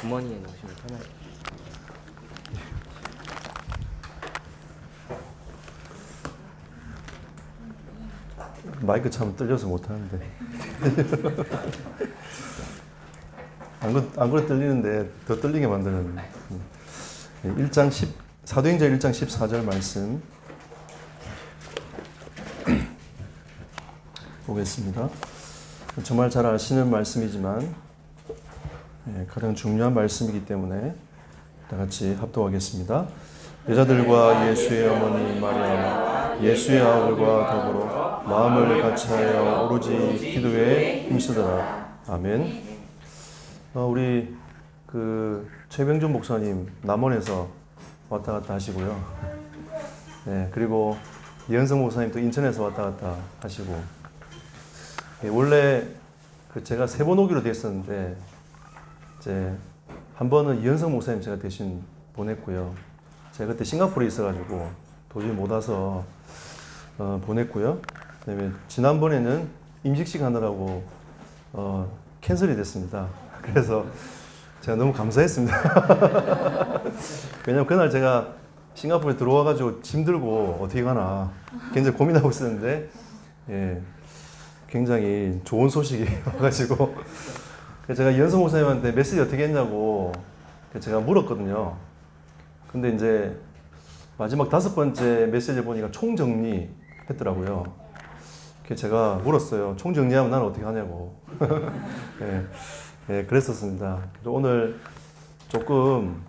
주머니에 넣으시면 편하게. 마이크 참 떨려서 못하는데. 안 그래도 떨리는데 더 떨리게 만드는 1장 10, 사도행전 1장 14절 말씀 보겠습니다. 정말 잘 아시는 말씀이지만 가장 중요한 말씀이기 때문에 다 같이 합독하겠습니다. 여자들과 예수의 어머니 마리아, 예수의 아들과 더불어 마음을 같이하여 오로지 기도에 힘쓰더라. 아멘. 우리 최병준 목사님 남원에서 왔다 갔다 하시고요. 그리고 이현성 목사님도 인천에서 왔다 갔다 하시고, 원래 제가 세 번 오기로 됐었는데 이제 한 번은 이현성 목사님 제가 대신 보냈고요. 제가 그때 싱가포르에 있어가지고 도저히 못 와서 보냈고요. 그다음에 지난번에는 임직식 하느라고 캔슬이 됐습니다. 그래서 제가 너무 감사했습니다. 왜냐면 그날 제가 싱가포르에 들어와가지고 짐 들고 어떻게 가나 굉장히 고민하고 있었는데, 굉장히 좋은 소식이 와가지고 제가 이현성 목사님한테 메시지 어떻게 했냐고 제가 물었거든요. 근데 이제 마지막 5번째 메시지를 보니까 총정리 했더라고요. 제가 물었어요. 총정리하면 나는 어떻게 하냐고. 그랬었습니다. 그래서 오늘 조금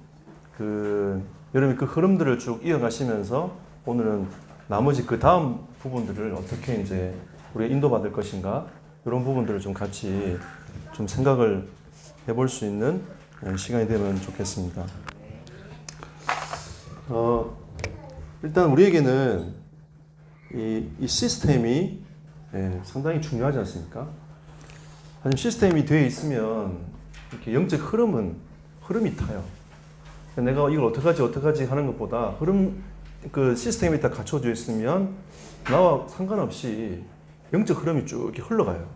여러분이 그 흐름들을 쭉 이어가시면서 오늘은 나머지 그 다음 부분들을 어떻게 이제 우리가 인도받을 것인가, 이런 부분들을 좀 같이 좀 생각을 해볼 수 있는 시간이 되면 좋겠습니다. 일단 우리에게는 이 시스템이 상당히 중요하지 않습니까? 하지만 시스템이 되어 있으면 이렇게 영적 흐름이 타요. 내가 이걸 어떡하지 하는 것보다 그 시스템이 다 갖춰져 있으면 나와 상관없이 영적 흐름이 쭉 이렇게 흘러가요.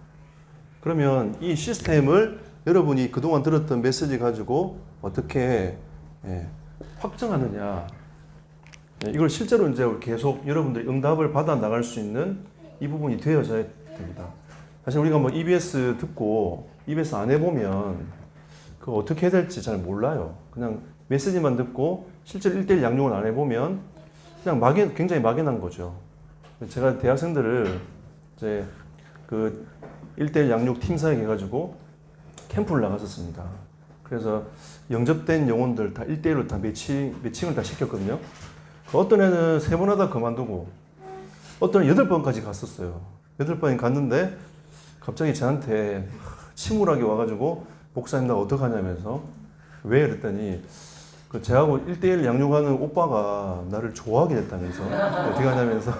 그러면 이 시스템을 여러분이 그동안 들었던 메시지 가지고 어떻게 확정하느냐, 이걸 실제로 이제 계속 여러분들이 응답을 받아 나갈 수 있는 이 부분이 되어져야 됩니다. 사실 우리가 뭐 EBS 듣고 EBS 안 해보면 그거 어떻게 해야 될지 잘 몰라요. 그냥 메시지만 듣고 실제로 1:1 양육을 안 해보면 그냥 굉장히 막연한 거죠. 제가 대학생들을 이제 1:1 양육 팀사역 해가지고 캠프를 나갔었습니다. 그래서 영접된 영혼들 다 1:1로 다 매칭을 다 시켰거든요. 어떤 애는 3번 하다 그만두고, 어떤 애는 8번까지 갔었어요. 8번이 갔는데 갑자기 저한테 침울하게 와가지고 목사님 나 어떡하냐면서, 왜? 그랬더니 제하고 1:1 양육하는 오빠가 나를 좋아하게 됐다면서 어떻게 하냐면서,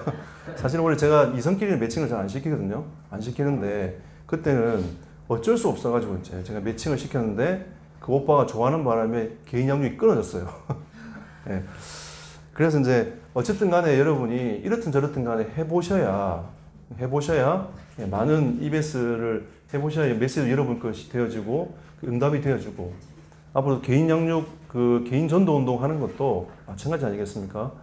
사실 원래 제가 이성끼리 매칭을 잘 안 시키거든요. 안 시키는데 그때는 어쩔 수 없어가지고 이제 제가 매칭을 시켰는데 그 오빠가 좋아하는 바람에 개인 양육이 끊어졌어요. 그래서 이제 어쨌든 간에 여러분이 이렇든 저렇든 간에 해보셔야 많은 EBS를 해보셔야 메시지 여러분 것이 되어지고 응답이 되어지고, 앞으로 개인 양육 개인 전도 운동 하는 것도 마찬가지 아니겠습니까?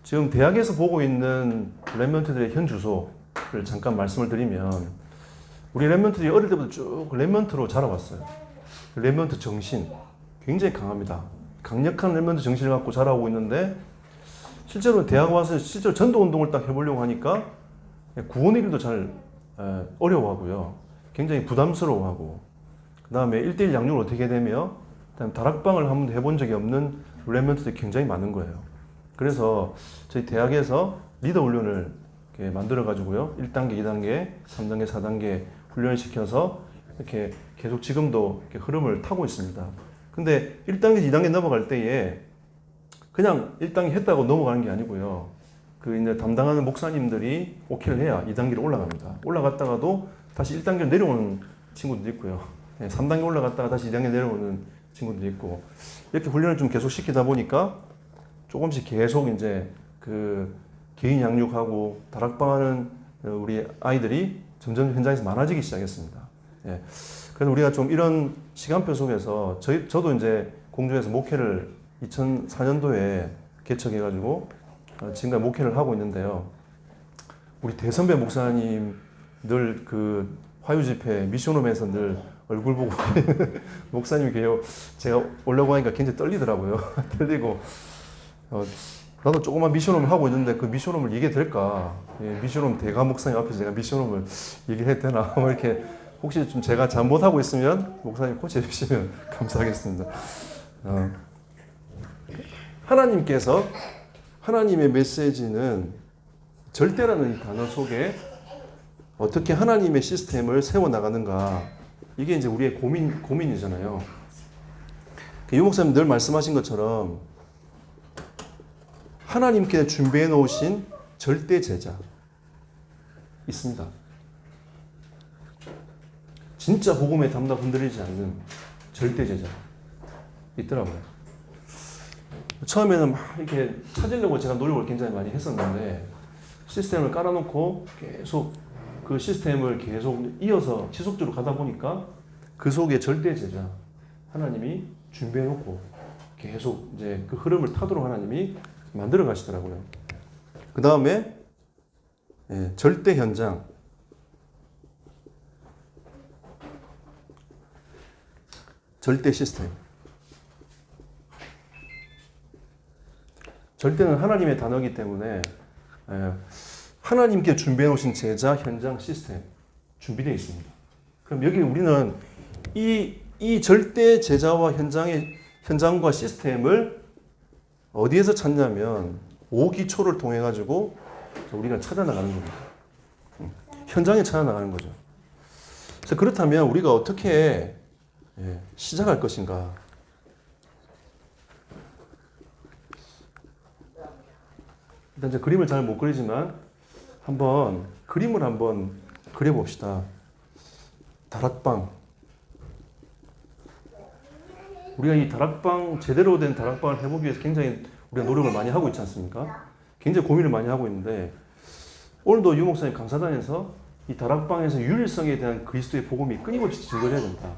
지금 대학에서 보고 있는 렘넌트들의 현 주소를 잠깐 말씀을 드리면, 우리 렘넌트들이 어릴 때부터 쭉 렘넌트로 자라왔어요. 렘넌트 정신 굉장히 강합니다. 강력한 렘넌트 정신을 갖고 자라오고 있는데, 실제로 대학 와서 실제로 전도 운동을 딱 해보려고 하니까 구원의 길도 잘 어려워하고요. 굉장히 부담스러워하고, 그 다음에 1:1 양육을 어떻게 되며, 그다음에 다락방을 한 번도 해본 적이 없는 렘넌트들이 굉장히 많은 거예요. 그래서 저희 대학에서 리더 훈련을 이렇게 만들어가지고요. 1단계, 2단계, 3단계, 4단계 훈련을 시켜서 이렇게 계속 지금도 이렇게 흐름을 타고 있습니다. 근데 1단계, 2단계 넘어갈 때에 그냥 1단계 했다고 넘어가는 게 아니고요. 이제 담당하는 목사님들이 오케이를 해야 2단계로 올라갑니다. 올라갔다가도 다시 1단계로 내려오는 친구들도 있고요. 3단계 올라갔다가 다시 2단계 내려오는 친구들도 있고, 이렇게 훈련을 좀 계속 시키다 보니까 조금씩 계속 이제 개인 양육하고 다락방하는 우리 아이들이 점점 현장에서 많아지기 시작했습니다. 그래서 그래서 우리가 좀 이런 시간표 속에서 저도 이제 공주에서 목회를 2004년도에 개척해가지고 지금까지 목회를 하고 있는데요. 우리 대선배 목사님 늘 그 화요 집회 미션홈에서 늘 얼굴 보고 목사님이 계요. 제가 오려고 하니까 굉장히 떨리더라고요. 떨리고 나도 조그만 미션홈을 하고 있는데 그 미션홈을 얘기해도 될까? 예, 미션홈 대가 목사님 앞에서 제가 미션홈을 얘기해도 되나? 뭐 이렇게 혹시 좀 제가 잘못하고 있으면 목사님 코치해 주시면 감사하겠습니다. 하나님께서 하나님의 메시지는 절대라는 이 단어 속에 어떻게 하나님의 시스템을 세워나가는가, 이게 이제 우리의 고민이잖아요. 유 목사님 늘 말씀하신 것처럼 하나님께 준비해 놓으신 절대 제자 있습니다. 진짜 복음의 담당 흔들리지 않는 절대 제자 있더라고요. 처음에는 막 이렇게 찾으려고 제가 노력을 굉장히 많이 했었는데, 시스템을 깔아놓고 계속 그 시스템을 계속 이어서 지속적으로 가다 보니까 그 속에 절대 제자 하나님이 준비해놓고 계속 이제 그 흐름을 타도록 하나님이 만들어 가시더라고요. 그 다음에 절대 현장, 절대 시스템. 절대는 하나님의 단어이기 때문에 하나님께 준비해 놓으신 제자, 현장, 시스템 준비되어 있습니다. 그럼 여기 우리는 이 절대 제자와 현장과 시스템을 어디에서 찾냐면 5기초를 통해 가지고 우리가 찾아나가는 겁니다. 현장에 찾아나가는 거죠. 그래서 그렇다면 우리가 어떻게 시작할 것인가? 일단 이제 그림을 잘 못 그리지만 그림을 한번 그려봅시다. 다락방. 우리가 이 다락방, 제대로 된 다락방을 해보기 위해서 굉장히 우리가 노력을 많이 하고 있지 않습니까? 굉장히 고민을 많이 하고 있는데, 오늘도 유 목사님 강사단에서 이 다락방에서 유일성에 대한 그리스도의 복음이 끊임없이 증거해야 된다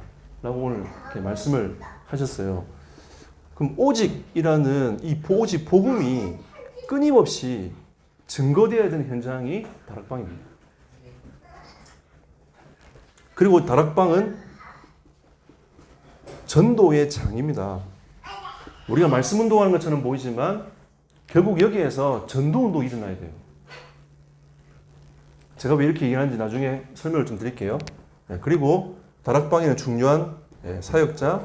라고 오늘 이렇게 말씀을 하셨어요. 그럼 오직이라는 이 오직 복음이 끊임없이 증거되어야 되는 현장이 다락방입니다. 그리고 다락방은 전도의 장입니다. 우리가 말씀 운동하는 것처럼 보이지만 결국 여기에서 전도 운동이 일어나야 돼요. 제가 왜 이렇게 얘기하는지 나중에 설명을 좀 드릴게요. 그리고 다락방에는 중요한 사역자,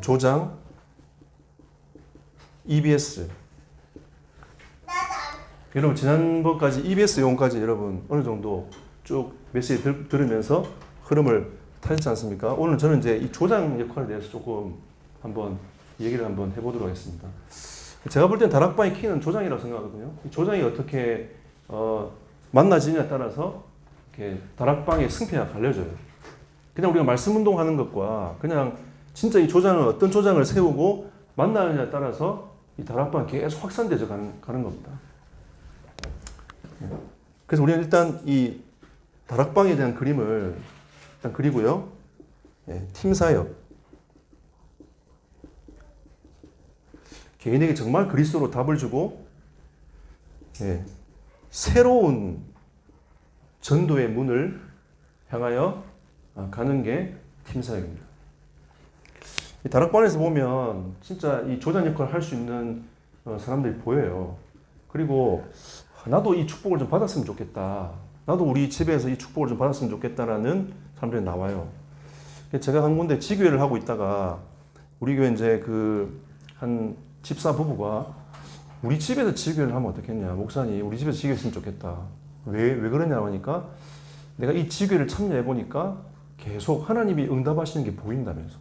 조장, EBS. 여러분 지난번까지 EBS 용까지 여러분 어느 정도 쭉 메시지 들으면서 흐름을 타셨지 않습니까? 오늘 저는 이제 이 조장 역할에 대해서 조금 한번 얘기를 한번 해보도록 하겠습니다. 제가 볼 땐 다락방의 키는 조장이라고 생각하거든요. 이 조장이 어떻게 만나지냐에 따라서 이렇게 다락방의 승패가 갈려져요. 그냥 우리가 말씀 운동하는 것과 그냥 진짜 이 조장은 어떤 조장을 세우고 만나느냐에 따라서 이 다락방이 계속 확산되어 가는 겁니다. 그래서 우리는 일단 이 다락방에 대한 그림을 일단 그리고요. 팀 사역. 개인에게 정말 그리스도로 답을 주고 새로운 전도의 문을 향하여 가는 게 팀 사역입니다. 이 다락방에서 보면 진짜 이 조장 역할을 할 수 있는 사람들이 보여요. 그리고 나도 이 축복을 좀 받았으면 좋겠다. 나도 우리 집에서 이 축복을 좀 받았으면 좋겠다라는 사람들이 나와요. 제가 한 군데 지교회를 하고 있다가 우리 교회 이제 한 집사 부부가 우리 집에서 지교회를 하면 어떻겠냐. 목사님, 우리 집에서 지교했으면 좋겠다. 왜 그러냐고 하니까 내가 이 지교회를 참여해 보니까 계속 하나님이 응답하시는 게 보인다면서.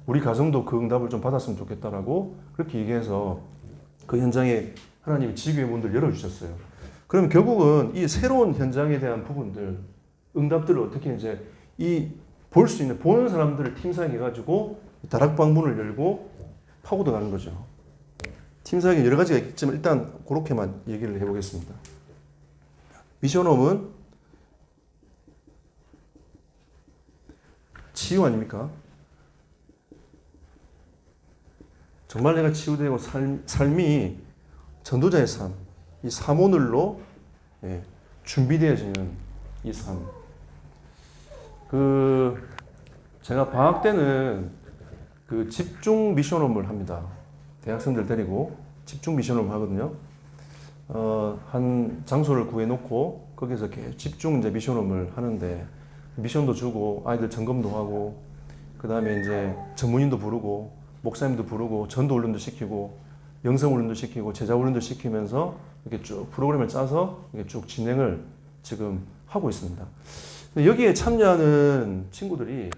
우리 가정도 그 응답을 좀 받았으면 좋겠다라고 그렇게 얘기해서 그 현장에 하나님이 지교회 문들을 열어주셨어요. 그러면 결국은 이 새로운 현장에 대한 부분들, 응답들을 어떻게 이제 볼 수 있는, 보는 사람들을 팀사역해가지고 다락방 문을 열고 파고도 가는 거죠. 팀사역에 여러 가지가 있겠지만 일단 그렇게만 얘기를 치유 아닙니까? 정말 내가 치유되고 삶이 전도자의 삶, 이 사모늘로 준비되어지는 이 삶. 제가 방학 때는 집중 미션홈을 합니다. 대학생들 데리고 집중 미션홈을 하거든요. 한 장소를 구해놓고 거기서 이렇게 집중 이제 미션홈을 하는데 미션도 주고 아이들 점검도 하고 그 다음에 이제 전문인도 부르고 목사님도 부르고 전도 훈련도 시키고 영성 훈련도 시키고 제자 훈련도 시키면서 이렇게 쭉 프로그램을 짜서 이렇게 쭉 진행을 지금 하고 있습니다. 여기에 참여하는 친구들이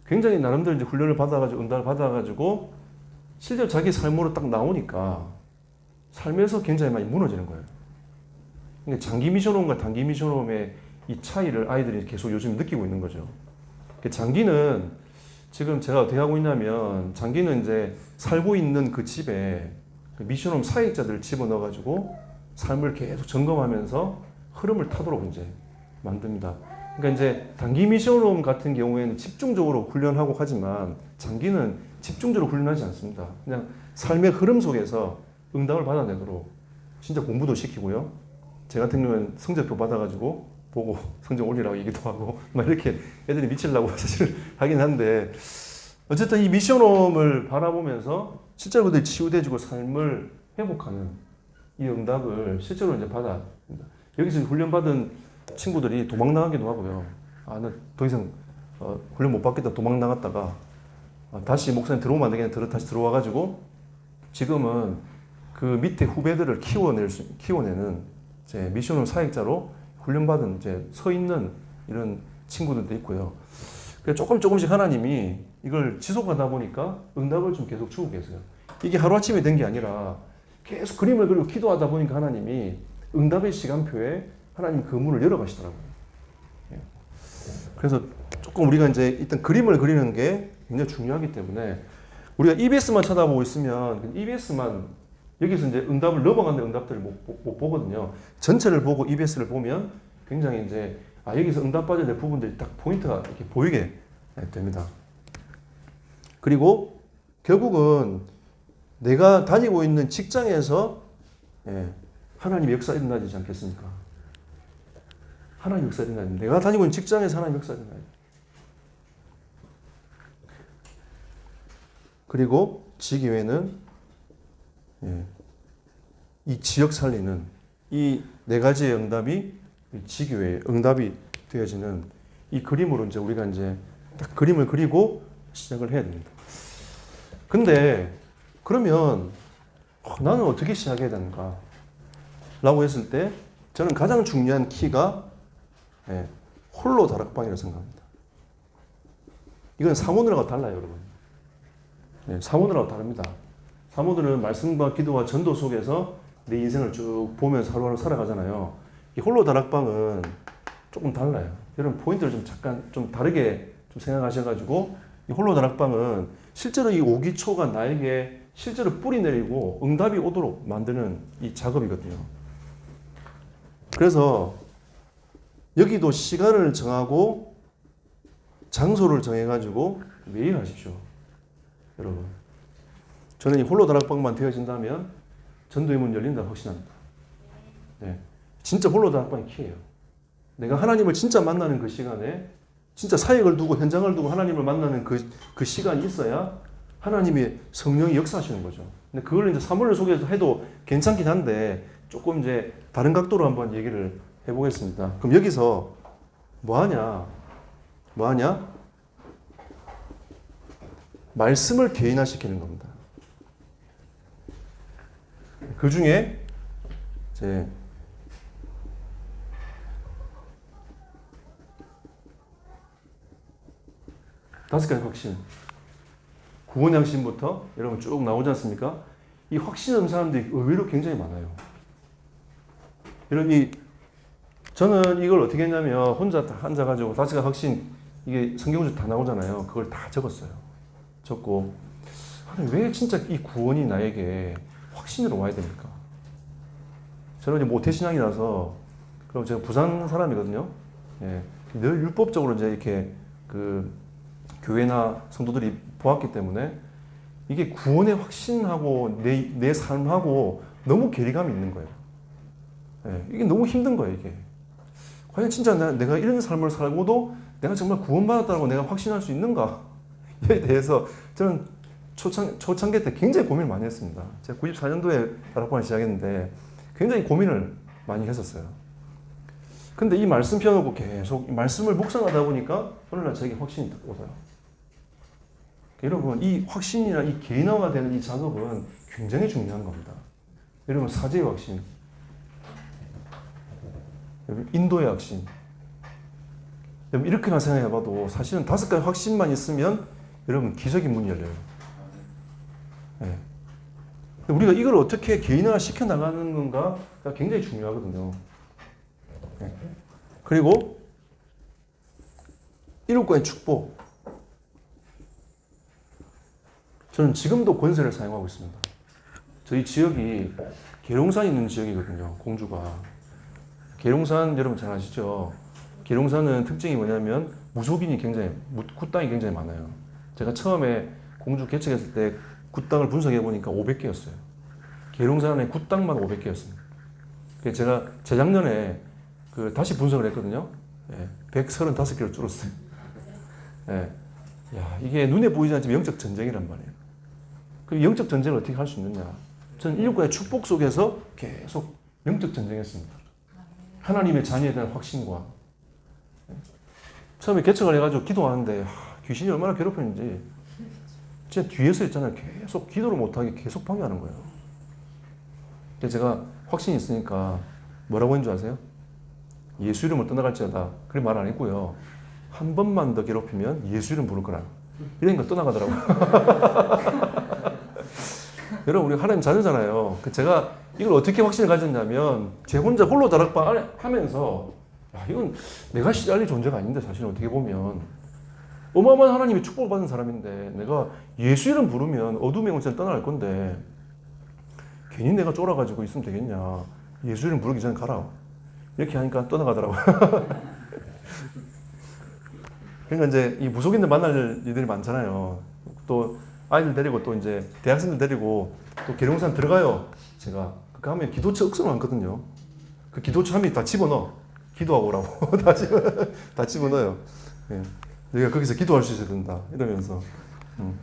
굉장히 나름대로 이제 훈련을 받아가지고 응답을 받아가지고 실제로 자기 삶으로 딱 나오니까 삶에서 굉장히 많이 무너지는 거예요. 그러니까 장기 미션홈과 단기 미션홈의 이 차이를 아이들이 계속 요즘 느끼고 있는 거죠. 장기는 지금 제가 어떻게 하고 있냐면 장기는 이제 살고 있는 그 집에 미션홈 사역자들을 집어넣어가지고 삶을 계속 점검하면서 흐름을 타도록 이제 만듭니다. 그러니까 이제 단기 미션홈 같은 경우에는 집중적으로 훈련하고 하지만 장기는 집중적으로 훈련하지 않습니다. 그냥 삶의 흐름 속에서 응답을 받아내도록 진짜 공부도 시키고요. 제 같은 경우는 성적표 받아가지고 보고 성적 올리라고 얘기도 하고 막 이렇게 애들이 미치려고 사실 하긴 한데 어쨌든 이 미션홈을 바라보면서 실제로 그들이 치유돼지고 삶을 회복하는 이 응답을 실제로 이제 받아니다. 여기서 훈련받은 친구들이 도망 나가기도 하고요. 나 더 이상 훈련 못 받겠다 도망 나갔다가 다시 목사님 들어오면 안 되겠네 다시 들어와가지고 지금은 그 밑에 후배들을 키워내는 이제 미션홈 사역자로 훈련받은 이제 서 있는 이런 친구들도 있고요. 그래서 조금씩 하나님이 이걸 지속하다 보니까 응답을 좀 계속 주고 계세요. 이게 하루아침에 된 게 아니라 계속 그림을 그리고 기도하다 보니까 하나님이 응답의 시간표에 하나님 그 문을 열어가시더라고요. 그래서 조금 우리가 이제 일단 그림을 그리는 게 굉장히 중요하기 때문에 우리가 EBS만 쳐다보고 있으면 EBS만 여기서 이제 응답을 넘어가는 응답들을 못 보거든요. 전체를 보고 EBS를 보면 굉장히 이제 여기서 응답 받아야 될 부분들이 딱 포인트가 이렇게 보이게 됩니다. 그리고 결국은 내가 다니고 있는 직장에서 하나님의 역사 일어나지 않겠습니까? 하나님 역사 일어나야 됩니다. 내가 다니고 있는 직장에서 하나님 역사 일어나야 됩니다. 그리고 지교회는 이 지역 살리는 이 네 가지의 응답이 지교회의 응답이 되어지는 이 그림으로 이제 우리가 이제 딱 그림을 그리고 시작을 해야 됩니다. 근데 그러면 나는 어떻게 시작해야 되는가? 라고 했을 때 저는 가장 중요한 키가 홀로 다락방이라고 생각합니다. 이건 사모들하고 달라요, 여러분. 사모들하고 다릅니다. 사모들은 말씀과 기도와 전도 속에서 내 인생을 쭉 보면서 하루하루 살아가잖아요. 이 홀로 다락방은 조금 달라요. 여러분 포인트를 좀 잠깐 좀 다르게 좀 생각하셔가지고 이 홀로 다락방은 실제로 이 오기초가 나에게 실제로 뿌리 내리고 응답이 오도록 만드는 이 작업이거든요. 그래서 여기도 시간을 정하고 장소를 정해가지고 매일 하십시오. 여러분. 저는 이 홀로 다락방만 되어진다면 전도의 문 열린다 확신합니다. 진짜 홀로 다락방이 키예요. 내가 하나님을 진짜 만나는 그 시간에 진짜 사역을 두고 현장을 두고 하나님을 만나는 그 시간이 있어야 하나님의 성령이 역사하시는 거죠. 근데 그걸 이제 사물을 속에서 해도 괜찮긴 한데 조금 이제 다른 각도로 한번 얘기를 해보겠습니다. 그럼 여기서 뭐 하냐? 말씀을 개인화시키는 겁니다. 그 중에 이제 다섯 가지 확신, 구원의 확신부터 여러분 쭉 나오지 않습니까? 이 확신 없는 사람들이 의외로 굉장히 많아요. 여러분 저는 이걸 어떻게 했냐면 혼자 다 앉아가지고 다섯 가지 확신 이게 성경적 다 나오잖아요. 그걸 다 적었어요. 적고 왜 진짜 이 구원이 나에게 확신으로 와야 됩니까? 저는 이제 모태신앙이라서 그리고 제가 부산 사람이거든요. 늘 율법적으로 이제 이렇게 그 교회나 성도들이 보았기 때문에 이게 구원의 확신하고 내 삶하고 너무 괴리감이 있는 거예요. 예, 이게 너무 힘든 거예요, 이게. 과연 진짜 내가 이런 삶을 살고도 내가 정말 구원받았다고 내가 확신할 수 있는가? 에 대해서 저는 초창기 때 굉장히 고민을 많이 했습니다. 제가 94년도에 다락방을 시작했는데 굉장히 고민을 많이 했었어요. 근데 이 말씀 펴놓고 계속 이 말씀을 묵상하다 보니까 어느 날 저에게 확신이 딱 오더라고요. 여러분, 이 확신이나 이 개인화가 되는 이 작업은 굉장히 중요한 겁니다. 여러분, 사제의 확신, 인도의 확신. 여러분, 이렇게만 생각해봐도 사실은 5가지 확신만 있으면 여러분 기적의 문이 열려요. 네. 우리가 이걸 어떻게 개인화 시켜 나가는 건가가 굉장히 중요하거든요. 네. 그리고 7가지 축복. 저는 지금도 권세를 사용하고 있습니다. 저희 지역이 계룡산 있는 지역이거든요. 공주가. 계룡산 여러분 잘 아시죠? 계룡산은 특징이 뭐냐면 무속인이 굉장히, 굿당이 굉장히 많아요. 제가 처음에 공주 개척했을 때 굿당을 분석해 보니까 500개였어요. 계룡산 안에 굿당만 500개였습니다. 그래서 제가 재작년에 다시 분석을 했거든요. 예, 135개로 줄었어요. 예. 야, 이게 눈에 보이지 않지만 영적 전쟁이란 말이에요. 그 영적 전쟁을 어떻게 할 수 있느냐? 저는 7가지 축복 속에서 계속 영적 전쟁했습니다. 하나님의 자녀에 대한 확신과 처음에 개척을 해가지고 기도하는데 귀신이 얼마나 괴롭혔는지 제 뒤에서 있잖아요. 계속 기도를 못하게 계속 방해하는 거예요. 그래서 제가 확신이 있으니까 뭐라고 했는 줄 아세요? 예수 이름을 떠나갈지어다. 그렇게 말 안 했고요. 한 번만 더 괴롭히면 예수 이름 부를 거라. 이러니까 떠나가더라고요. 여러분, 우리 하나님 자녀잖아요. 제가 이걸 어떻게 확신을 가졌냐면 제 혼자 홀로 다락방 하면서 야, 이건 내가 시달릴 존재가 아닌데 사실 어떻게 보면 어마어마한 하나님의 축복을 받은 사람인데 내가 예수 이름 부르면 어둠의 영혼을 떠나갈 건데 괜히 내가 쫄아가지고 있으면 되겠냐. 예수 이름 부르기 전에 가라. 이렇게 하니까 떠나가더라고요. 그러니까 이제 이 무속인들 만날 일들이 많잖아요. 또 아이들 데리고 또 이제 대학생들 데리고 또 계룡산 들어가요. 제가 그 하면 기도처 억수로 많거든요. 그 기도처 하면 다 집어넣어. 기도하고 오라고. 다 집어넣어요. 예. 내가 거기서 기도할 수 있어야 된다. 이러면서.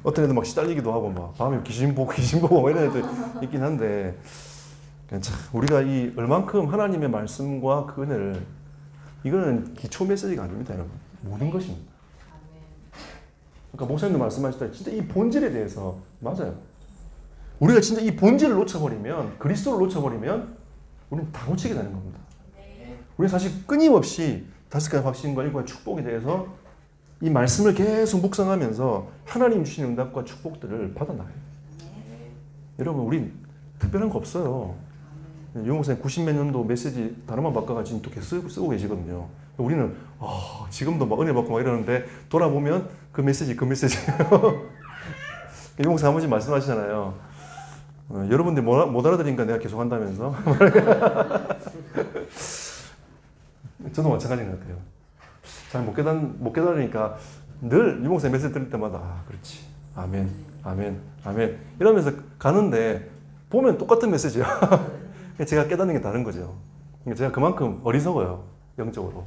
어떤 애들 막 시달리기도 하고 막 밤에 귀신 보고 이런 애들 있긴 한데 참 우리가 이 얼만큼 하나님의 말씀과 그 은혜를 이거는 기초 메시지가 아닙니다, 여러분. 모든 것입니다. 그러니까 목사님도 말씀하셨다. 진짜 이 본질에 대해서 맞아요. 우리가 진짜 이 본질을 놓쳐버리면 그리스도를 놓쳐버리면 우리는 다 놓치게 되는 겁니다. 우리는 사실 끊임없이 5가지 확신과 7가지 축복에 대해서 이 말씀을 계속 묵상하면서 하나님 주신 응답과 축복들을 받아나가요. 여러분, 우린 특별한 거 없어요. 유 목사님 90몇 년도 메시지 단어만 바꿔가지고 또 계속 쓰고 계시거든요. 우리는 지금도 막 은혜 받고 막 이러는데 돌아보면 그 메시지예요. 유 목사님 한 번씩 말씀하시잖아요. 여러분들이 못 알아들으니까 내가 계속 한다면서. 저도 마찬가지인 것 같아요. 잘 못 깨달으니까 늘 유 목사님 메시지 들을 때마다 그렇지. 아멘, 아멘, 아멘. 이러면서 가는데 보면 똑같은 메시지야. 제가 깨닫는 게 다른 거죠. 제가 그만큼 어리석어요. 영적으로.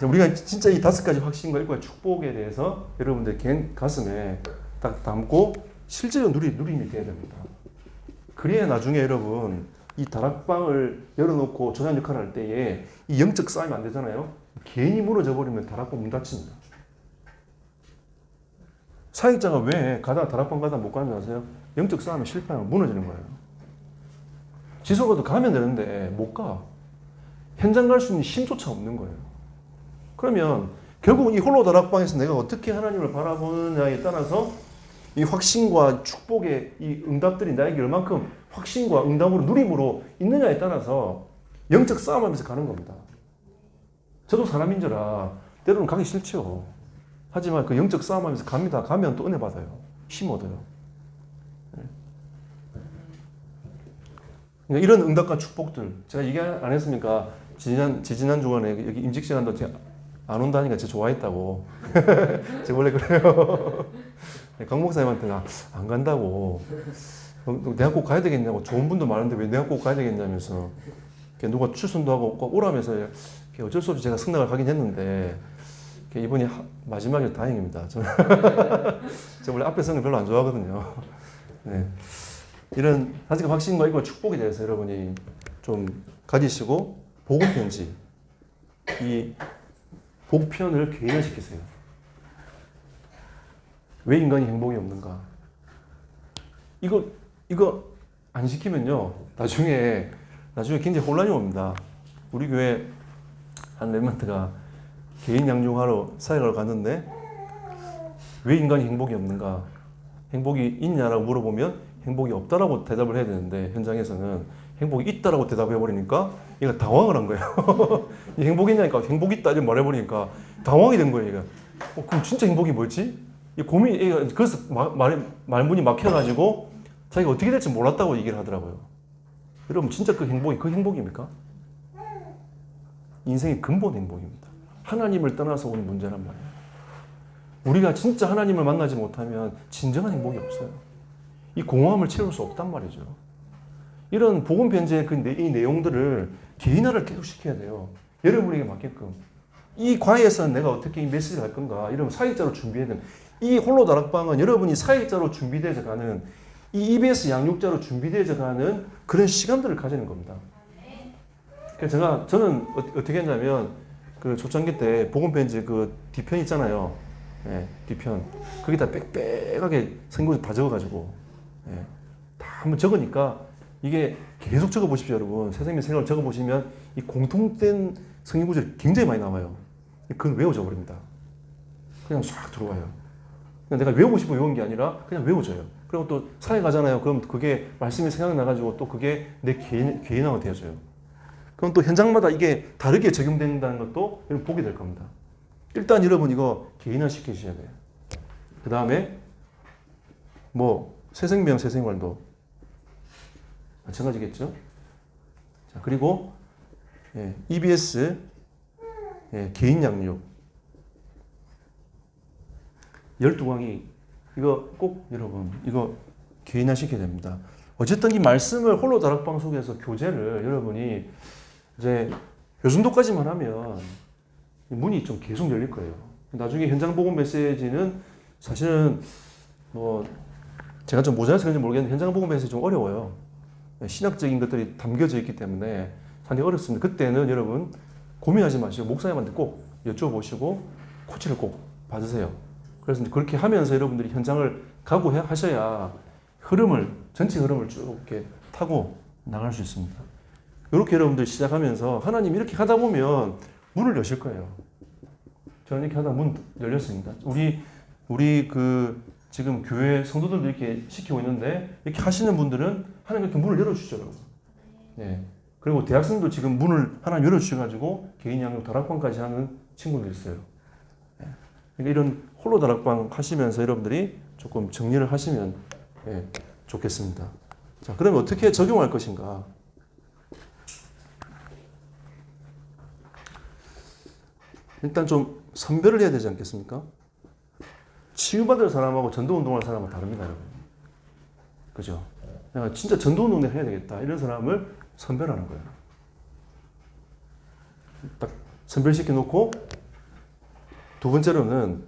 우리가 진짜 이 5가지 확신과 7가지 축복에 대해서 여러분들 개인 가슴에 딱 담고 실제로 누림이 돼야 됩니다. 그래야 나중에 여러분 이 다락방을 열어놓고 전환 역할을 할 때에 이 영적 싸움이 안 되잖아요. 괜히 무너져 버리면 다락방 문 닫힙니다. 사역자가 왜 다락방 가다 못 가는 줄 아세요? 영적 싸움에 실패하면 무너지는 거예요. 지속가도 가면 되는데 못 가. 현장 갈 수 있는 힘조차 없는 거예요. 그러면 결국 이 홀로 다락방에서 내가 어떻게 하나님을 바라보느냐에 따라서 이 확신과 축복의 이 응답들이 나에게 얼만큼 확신과 응답으로 누림으로 있느냐에 따라서 영적 싸움하면서 가는 겁니다. 저도 사람인지라 때로는 가기 싫죠. 하지만 그 영적 싸움하면서 갑니다. 가면 또 은혜 받아요. 힘 얻어요. 그러니까 이런 응답과 축복들 제가 얘기 안 했습니까? 지지난 주간에 여기 임직 시간도 제가 안 온다니까 진짜 좋아했다고. 제가 원래 그래요. 강 목사님한테 안 간다고. 내가 꼭 가야 되겠냐고. 좋은 분도 많은데 왜 내가 꼭 가야 되겠냐면서. 누가 출근도 하고 꼭 오라면서 어쩔 수 없이 제가 승낙을 하긴 했는데 이번이 마지막이라 다행입니다. 저는 제가 원래 앞에 서는 거 별로 안 좋아하거든요. 네. 이런 사실 확신과 이거 축복에 대해서 여러분이 좀 가지시고 복음 편지 이 복편을 개인화시키세요. 왜 인간이 행복이 없는가? 이거 안 시키면요 나중에 굉장히 혼란이 옵니다. 우리 교회 한 랩런트가 개인 양육하러 사역을 갔는데 왜 인간이 행복이 없는가? 행복이 있냐라고 물어보면 행복이 없다라고 대답을 해야 되는데 현장에서는 행복이 있다라고 대답해 버리니까 얘가 당황을 한 거예요. 행복이 있냐니까 행복이 있다 이렇게 말해 버리니까 당황이 된 거예요. 얘가. 그럼 진짜 행복이 뭐지? 얘가 그래서 말문이 막혀가지고 자기가 어떻게 될지 몰랐다고 얘기를 하더라고요. 여러분 진짜 그 행복입니까? 인생의 근본 행복입니다. 하나님을 떠나서 온 문제란 말이에요. 우리가 진짜 하나님을 만나지 못하면 진정한 행복이 없어요. 이 공허함을 채울 수 없단 말이죠. 이런 복음 편지의 이 내용들을 개인화를 계속 시켜야 돼요. 여러분에게 맞게끔. 이 과에서는 내가 어떻게 이 메시지를 할 건가? 이러면 사역자로 준비해야 되는. 이 홀로 다락방은 여러분이 사역자로 준비되어져 가는 이 EBS 양육자로 준비되어져 가는 그런 시간들을 가지는 겁니다. 그래서 저는 어떻게 했냐면 그 초창기 때 복음 편지 그 뒤편 있잖아요. 예, 뒤편. 거기다 빽빽하게 성경을 다 적어가지고 예, 다 한번 적으니까 이게 계속 적어보십시오, 여러분. 새생명 생각을 적어보시면 이 공통된 성경 구절이 굉장히 많이 나와요. 그건 외워져 버립니다. 그냥 싹 들어와요. 그냥 내가 외우고 싶어 외운 게 아니라 그냥 외워져요. 그리고 또 사회 가잖아요. 그럼 그게 말씀이 생각나가지고 또 그게 내 개인화가 되어져요. 그럼 또 현장마다 이게 다르게 적용된다는 것도 여러분 보게 될 겁니다. 일단 여러분 이거 개인화 시키셔야 돼요. 그 다음에 새생명, 새생활도 마찬가지겠죠. 자, 그리고 EBS 개인 양육 12강의 이거 꼭 여러분 이거 개인화 시켜야 됩니다. 어쨌든 이 말씀을 홀로 다락방 속에서 교재를 여러분이 이제 요 정도까지만 하면 문이 좀 계속 열릴 거예요. 나중에 현장 복음 메시지는 사실은 제가 좀 모자라서 그런지 모르겠는데 현장 복음 메시지 좀 어려워요. 신학적인 것들이 담겨져 있기 때문에 상당히 어렵습니다. 그때는 여러분 고민하지 마시고 목사님한테 꼭 여쭤보시고 코치를 꼭 받으세요. 그래서 그렇게 하면서 여러분들이 현장을 하셔야 전체 흐름을 쭉 이렇게 타고 나갈 수 있습니다. 이렇게 여러분들 시작하면서 하나님 이렇게 하다 보면 문을 여실 거예요. 저는 이렇게 하다 문 열렸습니다. 우리 지금 교회 성도들도 이렇게 시키고 있는데 이렇게 하시는 분들은 하나님 이렇게 문을 열어주시죠, 여러분. 네. 그리고 대학생도 지금 문을 하나 열어주셔가지고 개인 양육 다락방까지 하는 친구도 있어요. 네. 그러니까 이런 홀로 다락방 하시면서 여러분들이 조금 정리를 하시면 좋겠습니다. 자, 그러면 어떻게 적용할 것인가? 일단 좀 선별을 해야 되지 않겠습니까? 치유받을 사람하고 전도운동할 사람은 다릅니다, 여러분. 그죠? 내가 진짜 전도운동을 해야 되겠다. 이런 사람을 선별하는 거예요. 딱 선별시켜 놓고, 두 번째로는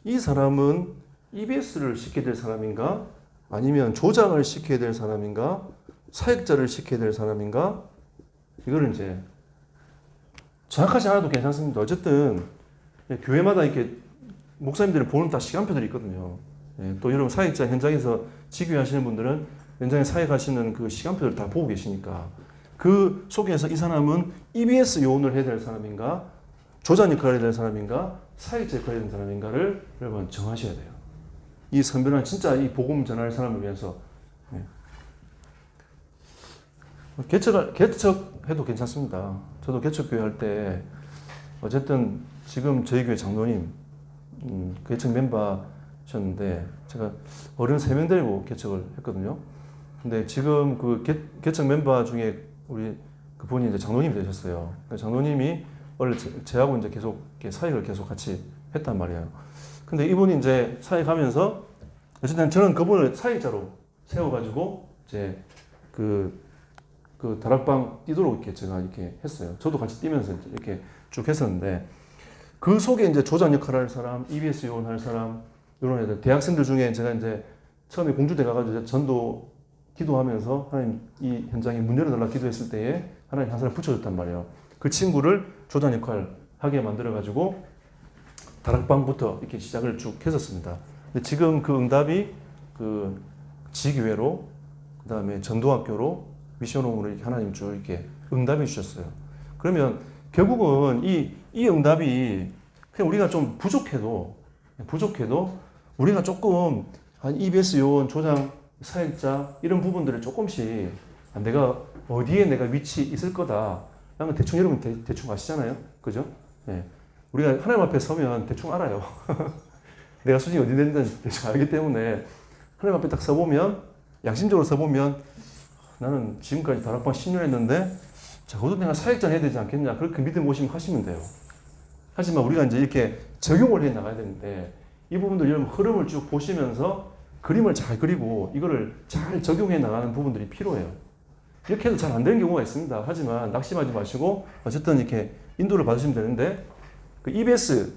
이 사람은 EBS를 시켜야 될 사람인가? 아니면 조장을 시켜야 될 사람인가? 사역자를 시켜야 될 사람인가? 이거를 이제 정확하지 않아도 괜찮습니다. 어쨌든 교회마다 이렇게 목사님들이 보는 다 시간표들이 있거든요. 또 여러분 사역자 현장에서 지교회 하시는 분들은 현장에 사역하시는 그 시간표를 다 보고 계시니까 그 속에서 이 사람은 EBS 요원을 해야 될 사람인가, 조장 역할을 해야 될 사람인가, 사역자 역할을 해야 될 사람인가를 여러분 정하셔야 돼요. 이 선별은 진짜 이 복음 전할 사람을 위해서 개척해도 괜찮습니다. 저도 개척교회 할 때 어쨌든 지금 저희 교회 장로님 개척 멤버셨는데 제가 어른 3명 데리고 개척을 했거든요. 근데 지금 그 개척 멤버 중에 우리 그분이 이제 장로님이 되셨어요. 장로님이 원래 제하고 이제 계속 이렇게 사역을 계속 같이 했단 말이에요. 근데 이분이 이제 사역하면서 어쨌든 저는 그분을 사역자로 세워가지고 이제 그 다락방 뛰도록 이렇게 제가 이렇게 했어요. 저도 같이 뛰면서 이렇게 쭉 했었는데 그 속에 이제 조장 역할을 할 사람, EBS 요원 할 사람 이런 애들 대학생들 중에 제가 이제 처음에 공주대 가가지고 전도 기도하면서 하나님 이 현장에 문 열어달라 기도했을 때에 하나님 한 사람 붙여줬단 말이에요. 그 친구를 조장 역할 하게 만들어가지고 다락방부터 이렇게 시작을 쭉 했었습니다. 근데 지금 그 응답이 그 지교회로 그 다음에 전도학교로 미션홈으로 이렇게 하나님 쭉 이렇게 응답해 주셨어요. 그러면 결국은 이 응답이 그냥 우리가 좀 부족해도 우리가 조금 한 EBS 요원, 조장, 사역자 이런 부분들을 조금씩 내가 어디에 내가 위치 있을 거다 라는 건 대충 여러분 대충 아시잖아요. 그죠? 예. 우리가 하나님 앞에 서면 대충 알아요. 내가 수준이 어디 됐는지 대충 알기 때문에 하나님 앞에 딱 서보면 양심적으로 서보면 나는 지금까지 다락방 10년 했는데 적어도 내가 사역자 해야 되지 않겠냐 그렇게 믿음 오시면 하시면 돼요. 하지만 우리가 이제 이렇게 적용을 해 나가야 되는데 이 부분들 여러분 흐름을 쭉 보시면서 그림을 잘 그리고 이거를 잘 적용해 나가는 부분들이 필요해요. 이렇게 해도 잘 안 되는 경우가 있습니다. 하지만 낙심하지 마시고 어쨌든 이렇게 인도를 받으시면 되는데 그 EBS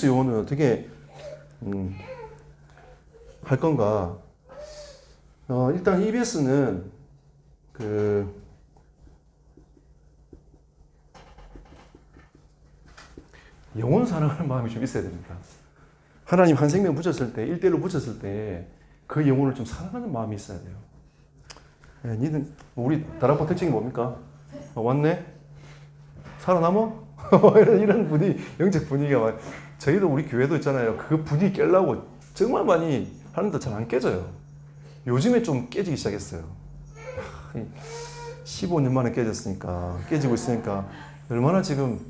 요원은 어떻게 할 건가? 일단 EBS는 영혼 사랑하는 마음이 좀 있어야 됩니다. 하나님 한 생명 붙였을 때, 1대1로 붙였을 때 그 영혼을 좀 사랑하는 마음이 있어야 돼요. 예, 니는 우리 다락방 특징이 뭡니까? 왔네? 살아남어? 이런 영적 분위기가 막 저희도 우리 교회도 있잖아요. 그 분위기 깨려고 정말 많이 하는데 잘 안 깨져요. 요즘에 좀 깨지기 시작했어요. 15년 만에 깨졌으니까 깨지고 있으니까 얼마나 지금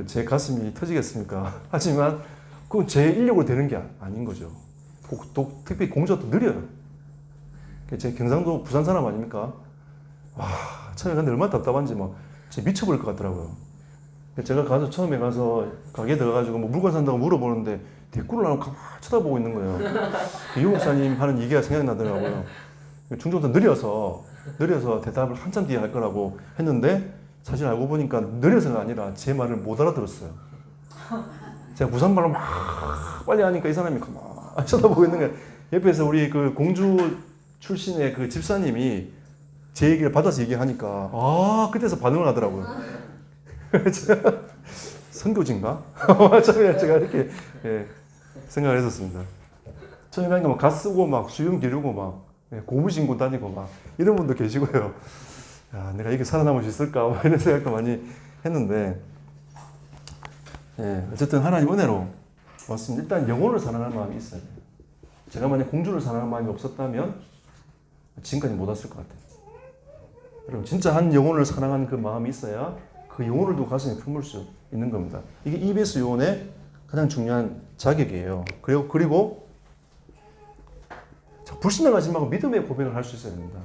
제 가슴이 터지겠습니까? 하지만 그건 제 인력으로 되는 게 아닌 거죠. 특히 공주가 또 느려요. 제 경상도 부산 사람 아닙니까? 와, 처음에 갔는데 얼마나 답답한지 막 미쳐버릴 것 같더라고요. 제가 처음에 가서 가게 들어가지고 뭐 물건 산다고 물어보는데 대꾸를 안 하고 가만히 쳐다보고 있는 거예요. 유 목사님 하는 얘기가 생각나더라고요. 중정도 느려서 대답을 한참 뒤에 할 거라고 했는데 사실 알고 보니까 느려서가 아니라 제 말을 못 알아들었어요. 제가 부산말로 막 빨리 하니까 이 사람이 가만히 쳐다보고 있는 거예요. 옆에서 우리 그 공주 출신의 그 집사님이 제 얘기를 받아서 얘기하니까 그때서 반응을 하더라고요. 선교진가? 처음에 제가 이렇게 생각을 했었습니다. 처음에 가니까 막 갓 쓰고 막 수염 기르고 막 고무 신고 다니고 막 이런 분도 계시고요. 야, 내가 이게 살아남을 수 있을까? 이런 생각도 많이 했는데 어쨌든 하나님 은혜로 왔습니다. 일단 영혼을 사랑하는 마음이 있어야 돼요. 제가 만약 공주를 사랑하는 마음이 없었다면 지금까지 못 왔을 것 같아요. 여러분 진짜 한 영혼을 사랑하는 그 마음이 있어야 그 영혼을 두고 가슴에 품을 수 있는 겁니다. 이게 EBS 요원의 가장 중요한 자격이에요. 그리고 불신앙하지 말고 믿음의 고백을 할 수 있어야 됩니다.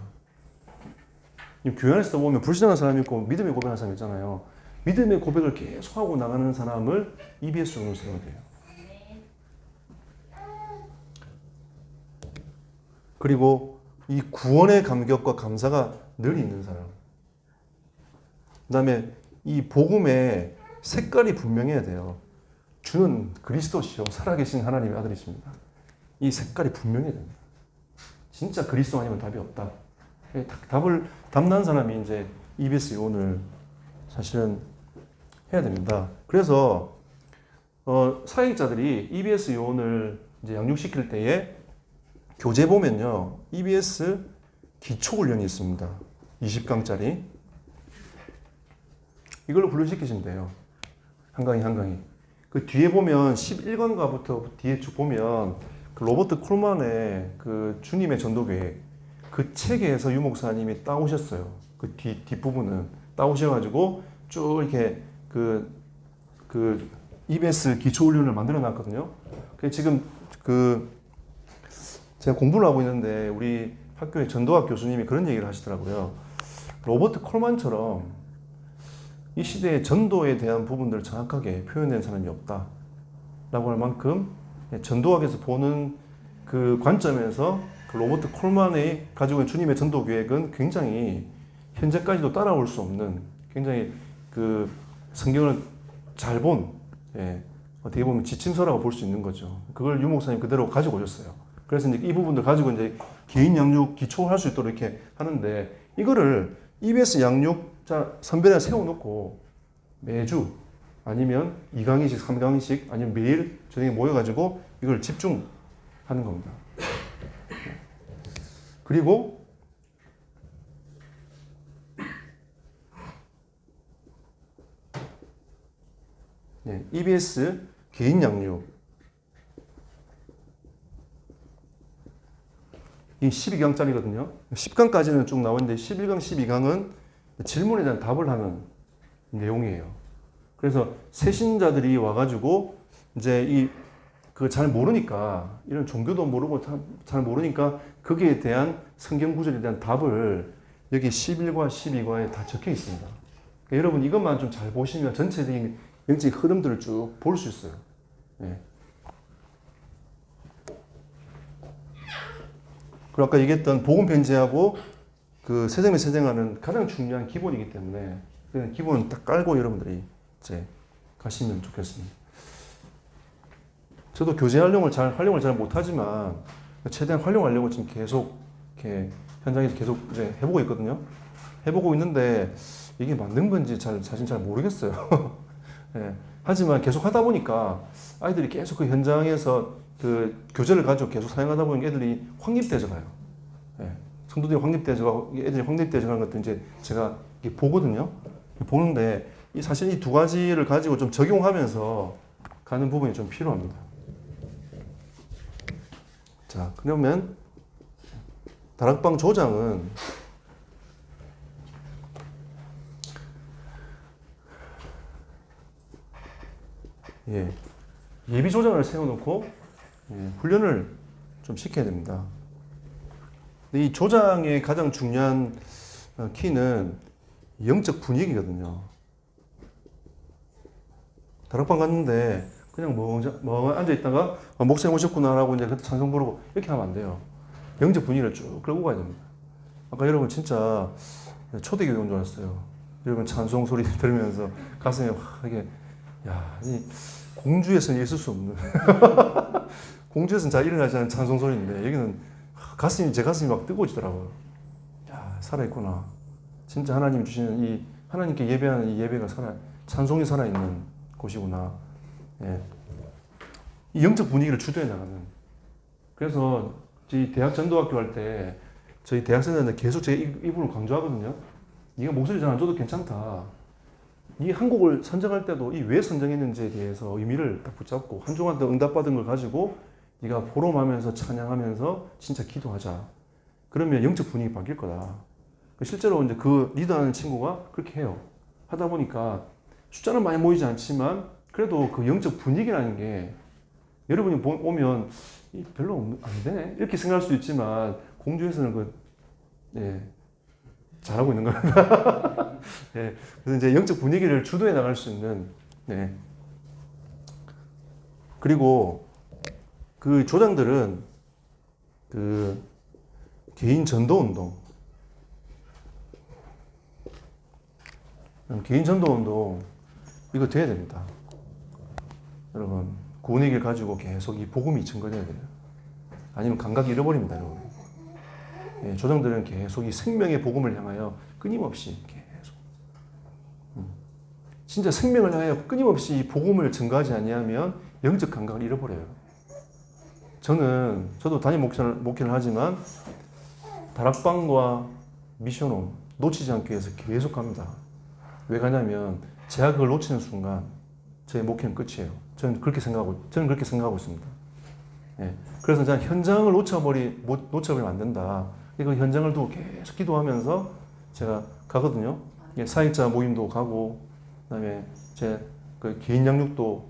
교회 안에서 보면 불신앙한 사람이 있고 믿음의 고백하는 사람이 있잖아요. 믿음의 고백을 계속하고 나가는 사람을 EBS 요원으로 세워야 돼요. 그리고 이 구원의 감격과 감사가 늘 있는 사람. 그 다음에 이 복음의 색깔이 분명해야 돼요. 주는 그리스도시요 살아계신 하나님의 아들이십니다. 이 색깔이 분명해야 됩니다. 진짜 그리스도 아니면 답이 없다. 답난 사람이 이제 EBS 요원을 사실은 해야 됩니다. 그래서 사역자들이 EBS 요원을 이제 양육시킬 때에 교재 보면요, EBS 기초훈련이 있습니다. 20강짜리. 이걸로 훈련시키시면 돼요. 한 강의. 그 뒤에 보면 11권가부터 뒤에 쭉 보면 그 로버트 콜만의 그 주님의 전도계획 그 책에서 유 목사님이 따오셨어요. 그 뒷부분은 따오셔가지고 쭉 이렇게 그 EBS 기초훈련을 만들어 놨거든요. 지금 제가 공부를 하고 있는데 우리 학교의 전도학 교수님이 그런 얘기를 하시더라고요. 로버트 콜만처럼 이 시대의 전도에 대한 부분들을 정확하게 표현된 사람이 없다 라고 할 만큼 전도학에서 보는 그 관점에서 그 로버트 콜만의 가지고 있는 주님의 전도 계획은 굉장히 현재까지도 따라올 수 없는 굉장히 그 성경을 잘 본, 어떻게 보면 지침서라고 볼 수 있는 거죠. 그걸 유 목사님 그대로 가지고 오셨어요. 그래서 이제 이 부분들 가지고 이제 개인 양육 기초할 수 있도록 이렇게 하는데, 이거를 EBS 양육자 선별에 세워놓고 매주 아니면 2강의씩, 3강의씩 아니면 매일 저녁에 모여가지고 이걸 집중하는 겁니다. 그리고 EBS 개인 양육 이 12강짜리거든요. 10강까지는 쭉 나오는데 11강, 12강은 질문에 대한 답을 하는 내용이에요. 그래서 새신자들이 와가지고 이제 그 잘 모르니까, 이런 종교도 모르고 잘 모르니까 거기에 대한 성경 구절에 대한 답을 여기 11과 12과에 다 적혀 있습니다. 그러니까 여러분 이것만 좀 잘 보시면 전체적인 영적 흐름들을 쭉 볼 수 있어요. 예. 그리고 아까 얘기했던 복음 편지하고 그 세상에 세상하는 가장 중요한 기본이기 때문에 그 기본은 딱 깔고 여러분들이 이제 가시면 좋겠습니다. 저도 교재 활용을 잘 못하지만 최대한 활용하려고 지금 계속 이렇게 현장에서 계속 이제 해보고 있거든요. 해보고 있는데 이게 맞는 건지 사실 잘 모르겠어요. 예. 하지만 계속 하다 보니까 아이들이 계속 그 현장에서 그 교재를 가지고 계속 사용하다 보니까 애들이 확립되져 가요. 예. 성도들이 확립되져 가고 애들이 확립되져 가는 것도 이제 제가 보거든요. 보는데 사실 이 두 가지를 가지고 좀 적용하면서 가는 부분이 좀 필요합니다. 자, 그러면 다락방 조장은 예비 조장을 세워놓고 훈련을 좀 시켜야 됩니다. 이 조장의 가장 중요한 키는 영적 분위기거든요. 다락방 갔는데 그냥 멍 앉아있다가 목사님 오셨구나라고 이제 찬송 부르고 이렇게 하면 안 돼요. 영적 분위기를 쭉 끌고 가야 됩니다. 아까 여러분 진짜 초대교회 온 줄 알았어요. 여러분 찬송 소리 들으면서 가슴에 이게 이 공주에서는 있을 수 없는 공주에서는 잘 일어나지 않은 찬송 소리인데 여기는 제 가슴이 막 뜨거워지더라고요. 야, 살아있구나. 진짜 하나님 주시는 이 하나님께 예배하는 이 예배가 찬송이 살아있는 곳이구나. 예. 이 영적 분위기를 주도해 나가는. 그래서 저희 대학 전도학교 할 때 저희 대학생들한테 계속 제가 이 부분을 강조하거든요. 네가 목소리 잘 안 줘도 괜찮다. 이 한 곡을 선정할 때도 이 왜 선정했는지에 대해서 의미를 딱 붙잡고 한 주간 응답받은 걸 가지고 네가 보름하면서 찬양하면서 진짜 기도하자. 그러면 영적 분위기 바뀔 거다. 실제로 이제 그 리더하는 친구가 그렇게 해요. 하다 보니까 숫자는 많이 모이지 않지만 그래도 그 영적 분위기라는 게 여러분이 오면 별로 안 되네 이렇게 생각할 수도 있지만 공주에서는 잘하고 있는 겁니다. 네, 그래서 이제 영적 분위기를 주도해 나갈 수 있는. 그리고 그 조장들은 그 개인 전도 운동, 이거 돼야 됩니다. 여러분 구원의 길 가지고 계속 이 복음이 증거돼야 돼요. 아니면 감각이 잃어버립니다, 여러분. 조장들은 계속 이 생명의 복음을 향하여 끊임없이 계속 진짜 생명을 향하여 끊임없이 이 복음을 증거하지 아니하면 영적 감각을 잃어버려요. 저도 담임 목회를 하지만 다락방과 미션홈 놓치지 않기 위해서 계속 갑니다. 왜 가냐면 제가 그걸 놓치는 순간 제 목회는 끝이에요. 저는 그렇게 생각하고 있습니다. 그래서 저는 현장을 놓쳐버리면 안 된다. 이거 현장을 두고 계속 기도하면서 제가 가거든요. 사역자 모임도 가고, 그다음에 제 그 개인 양육도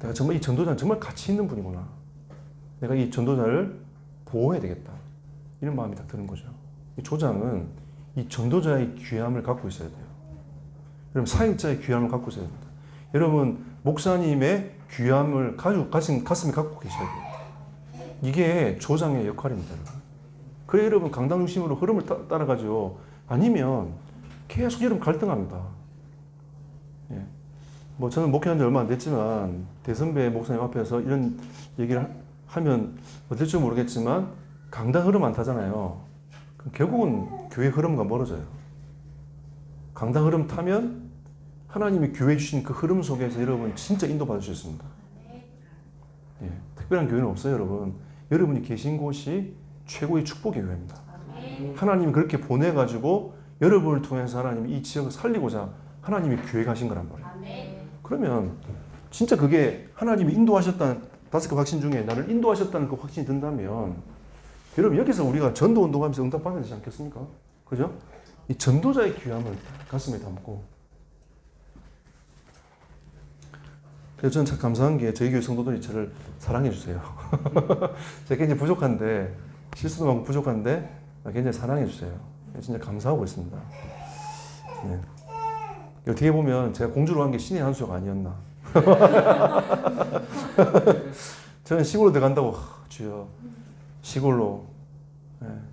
내가 정말 이 전도자는 정말 가치 있는 분이구나. 내가 이 전도자를 보호해야 되겠다. 이런 마음이 딱 드는 거죠. 이 조장은 이 전도자의 귀함을 갖고 있어야 돼요. 여러분, 사역자의 귀함을 갖고 있어야 됩니다. 여러분, 목사님의 귀함을 가슴에 갖고 계셔야 돼요. 이게 조장의 역할입니다. 그래, 여러분, 강당 중심으로 흐름을 따라가죠. 아니면 계속 여러분 갈등합니다. 예. 뭐 저는 목회한 지 얼마 안 됐지만 대선배 목사님 앞에서 이런 얘기를 하면 어떨지 모르겠지만 강당 흐름 안 타잖아요. 그럼 결국은 교회 흐름과 멀어져요. 강당 흐름 타면 하나님이 교회 주신 그 흐름 속에서 여러분 진짜 인도받을 수 있습니다. 예. 특별한 교회는 없어요, 여러분. 여러분이 계신 곳이 최고의 축복의 교회입니다. 하나님이 그렇게 보내가지고 여러분을 통해서 하나님이 이 지역을 살리고자 하나님이 교회 가신 거란 말이에요. 그러면 진짜 그게 하나님이 인도하셨다는 5개 확신 중에 나를 인도하셨다는 그 확신이 든다면 여러분 여기서 우리가 전도 운동하면서 응답받아야 되지 않겠습니까? 그죠? 이 전도자의 귀함을 가슴에 담고 그래서 저는 참 감사한 게 저희 교회 성도들이 저를 사랑해 주세요. 제가 굉장히 부족한데 실수도 많고 부족한데 굉장히 사랑해 주세요. 진짜 감사하고 있습니다. 네. 어떻게 보면 제가 공주로 간 게 신의 한 수가 아니었나. 저는 시골로 들어간다고 주여 시골로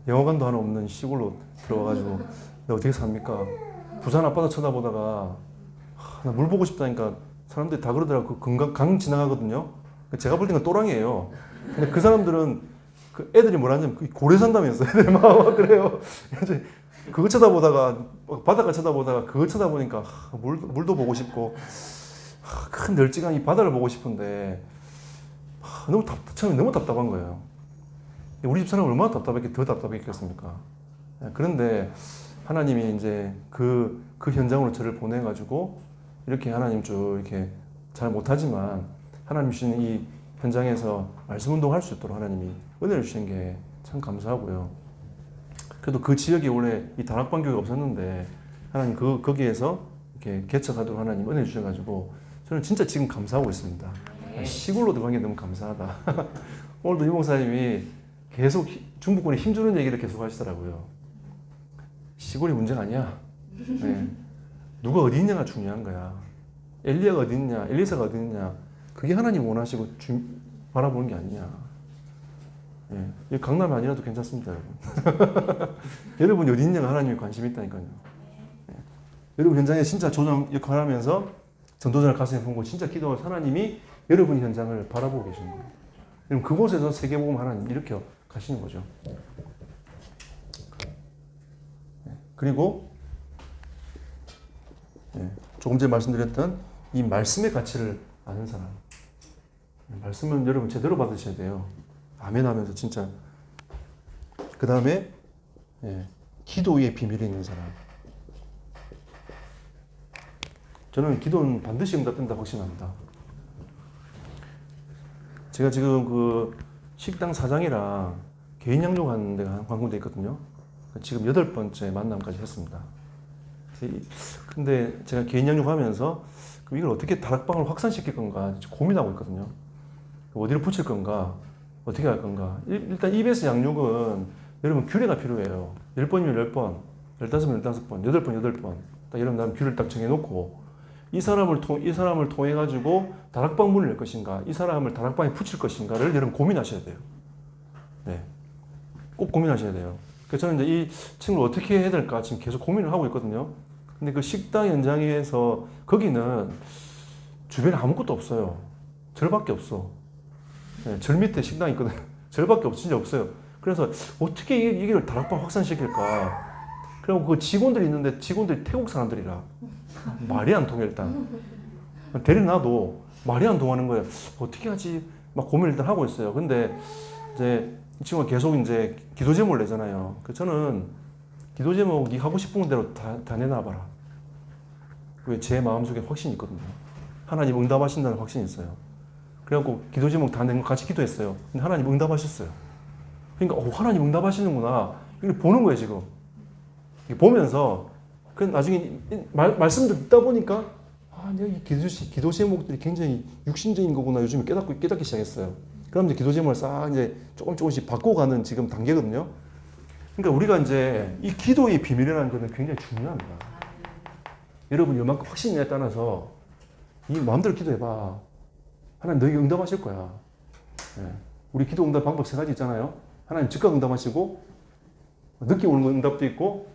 영어관도 하나 없는 시골로 들어와가지고 내가 어떻게 삽니까? 부산 앞바다 쳐다보다가 나 물 보고 싶다니까 사람들이 다 그러더라고. 그 강 지나가거든요. 제가 볼 때는 또랑이에요. 근데 그 사람들은 그 애들이 뭐라냐면 고래 산다면서 애들 막 그래요. 그거 쳐다보다가 바닷가 쳐다보다가 그거 쳐다보니까 물도 보고 싶고 큰 널찍한 이 바다를 보고 싶은데 처음에 너무 답답한 거예요. 우리 집 사람 얼마나 더 답답했겠습니까? 그런데 하나님이 이제 그 현장으로 저를 보내가지고 이렇게 하나님 쭉 이렇게 잘 못하지만 하나님 주신 이 현장에서 말씀 운동할 수 있도록 하나님이 은혜를 주신 게 참 감사하고요. 그래도 그 지역에 원래 이 다락방 교회가 없었는데 하나님 거기에서 이렇게 개척하도록 하나님 은혜 주셔가지고 저는 진짜 지금 감사하고 있습니다. 시골로 들어간 게 너무 감사하다. 오늘도 이 목사님이 계속 중부권에 힘주는 얘기를 계속 하시더라고요. 시골이 문제가 아니야. 네. 누가 어디 있냐가 중요한 거야. 엘리야가 어디 있냐, 엘리사가 어디 있냐. 그게 하나님 원하시고 바라보는 게 아니냐. 예. 강남이 아니라도 괜찮습니다, 여러분. 여러분이 어디 있냐가 하나님이 관심이 있다니까요. 예. 여러분 현장에 진짜 조정 역할을 하면서 전도자를 가슴에 품고 진짜 기도하면서 하나님이 여러분 현장을 바라보고 계시는 거예요. 그럼 그곳에서 세계복음 하나님 이렇게 가시는 거죠. 예. 그리고 조금 전에 말씀드렸던 이 말씀의 가치를 아는 사람. 말씀은 여러분 제대로 받으셔야 돼요. 아멘 하면서 진짜. 그 다음에 기도의 비밀이 있는 사람. 저는 기도는 반드시 응답된다 확신합니다. 제가 지금 그 식당 사장이랑 개인 양육하는 데가 한 군데 있거든요. 지금 8번째 만남까지 했습니다. 근데 제가 개인 양육하면서 그럼 이걸 어떻게 다락방을 확산시킬 건가 고민하고 있거든요. 어디를 붙일 건가, 어떻게 할 건가. 일단 EBS 양육은 여러분 규례가 필요해요. 10번이면 10번, 15번, 15번, 8번, 8번. 딱 이런 다음 규례를 딱 정해놓고 이 사람을 통해 가지고 다락방 문을 열 것인가, 이 사람을 다락방에 붙일 것인가를 여러분 고민하셔야 돼요. 네, 꼭 고민하셔야 돼요. 그래서 저는 이제 이 친구를 어떻게 해야 될까 지금 계속 고민을 하고 있거든요. 근데 그 식당 현장에서 거기는 주변에 아무것도 없어요. 절밖에 없어. 네, 절 밑에 식당이 있거든요. 절밖에 진짜 없어요. 그래서 어떻게 이걸 다락방 확산시킬까? 그리고 그 직원들이 있는데 직원들이 태국 사람들이라 말이 안 통해 일단. 데려놔도 말이 안 통하는 거예요. 어떻게 하지? 막 고민을 일단 하고 있어요. 근데 이제 이 친구가 계속 이제 기도 제목을 내잖아요. 그래서 저는 기도 제목 네 하고 싶은 대로 다 내놔봐라. 왜 제 마음속에 확신이 있거든요. 하나님 응답하신다는 확신이 있어요. 그래갖고 기도 제목 다 낸 거 같이 기도했어요. 근데 하나님 응답하셨어요. 그러니까 하나님 응답하시는구나. 이걸 보는 거예요 지금. 보면서 그 나중에 말씀을 듣다 보니까 내가 이 기도 제목들이 굉장히 육신적인 거구나 요즘에 깨닫기 시작했어요. 그럼 이제 기도 제목을 싹 이제 조금씩 바꿔가는 지금 단계거든요. 그러니까 우리가 이제 이 기도의 비밀이라는 것은 굉장히 중요합니다. 여러분이 얼만큼 확신에 따라서 이 마음대로 기도해봐. 하나님 너에게 응답하실 거야. 예. 우리 기도 응답 방법 3가지 있잖아요. 하나님 즉각 응답하시고 늦게 오는 응답도 있고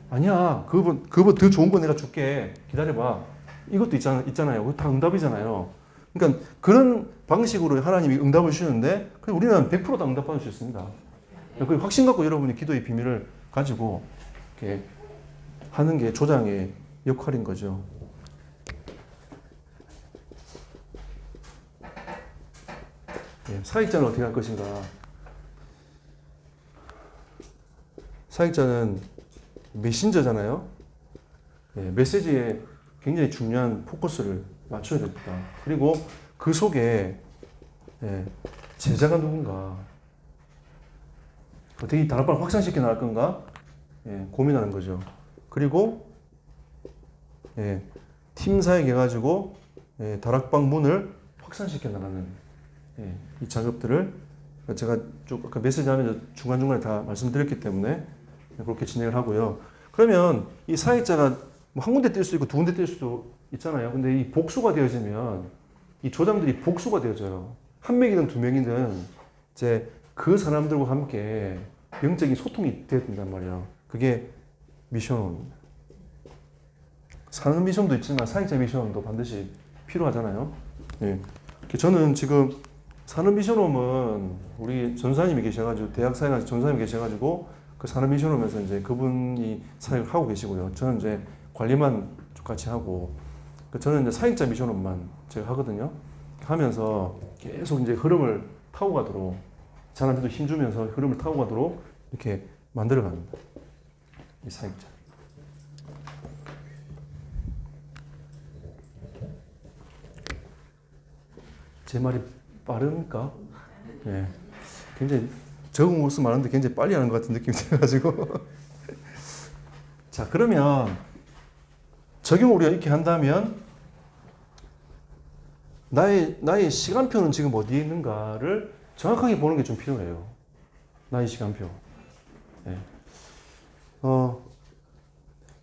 아니야 그거 더 좋은 거 내가 줄게 기다려봐. 이것도 있잖아요. 그거 다 응답이잖아요. 그러니까 그런 방식으로 하나님이 응답을 주시는데 우리는 100%다 응답받을 수 있습니다. 그 확신 갖고 여러분이 기도의 비밀을 가지고 이렇게 하는 게 조장의 역할인 거죠. 사역자는 어떻게 할 것인가? 사역자는 메신저잖아요. 메시지에 굉장히 중요한 포커스를 맞춰야 됩니다. 그리고 그 속에 제자가 누군가, 어떻게 다락방을 확산시켜 나갈 건가 고민하는 거죠. 그리고 팀 사역 해가지고 다락방 문을 확산시켜 나가는 이 작업들을 제가 쭉 아까 메시지 하면서 중간중간에 다 말씀드렸기 때문에 그렇게 진행을 하고요. 그러면 이 사역자가 뭐 한 군데 뛸 수도 있고 두 군데 뛸 수도 있잖아요. 근데 이 복수가 되어지면 이 조장들이 복수가 되어져요. 한 명이든 두 명이든 이제 그 사람들과 함께 영적인 소통이 되어야 된단 말이에요. 그게 미션입니다. 사는 미션도 있지만 사역자 미션도 반드시 필요하잖아요. 저는 지금 사는 미션홈은 우리 전사님이 계셔가지고 대학 사역하신 전사님이 계셔가지고 그 사는 미션홈에서 이제 그분이 사역을 하고 계시고요. 저는 이제 관리만 같이 하고 저는 이제 사역자 미션홈만 제가 하거든요. 하면서 계속 이제 흐름을 타고 가도록 사람들도 힘주면서 흐름을 타고 가도록 이렇게 만들어 갑니다. 이 사역자. 제 말이 빠릅니까? 굉장히 적은 것은 많은데 굉장히 빨리 하는 것 같은 느낌이 들어가지고. 자, 그러면 적용을 우리가 이렇게 한다면 나의 시간표는 지금 어디에 있는가를 정확하게 보는 게 좀 필요해요. 나의 시간표.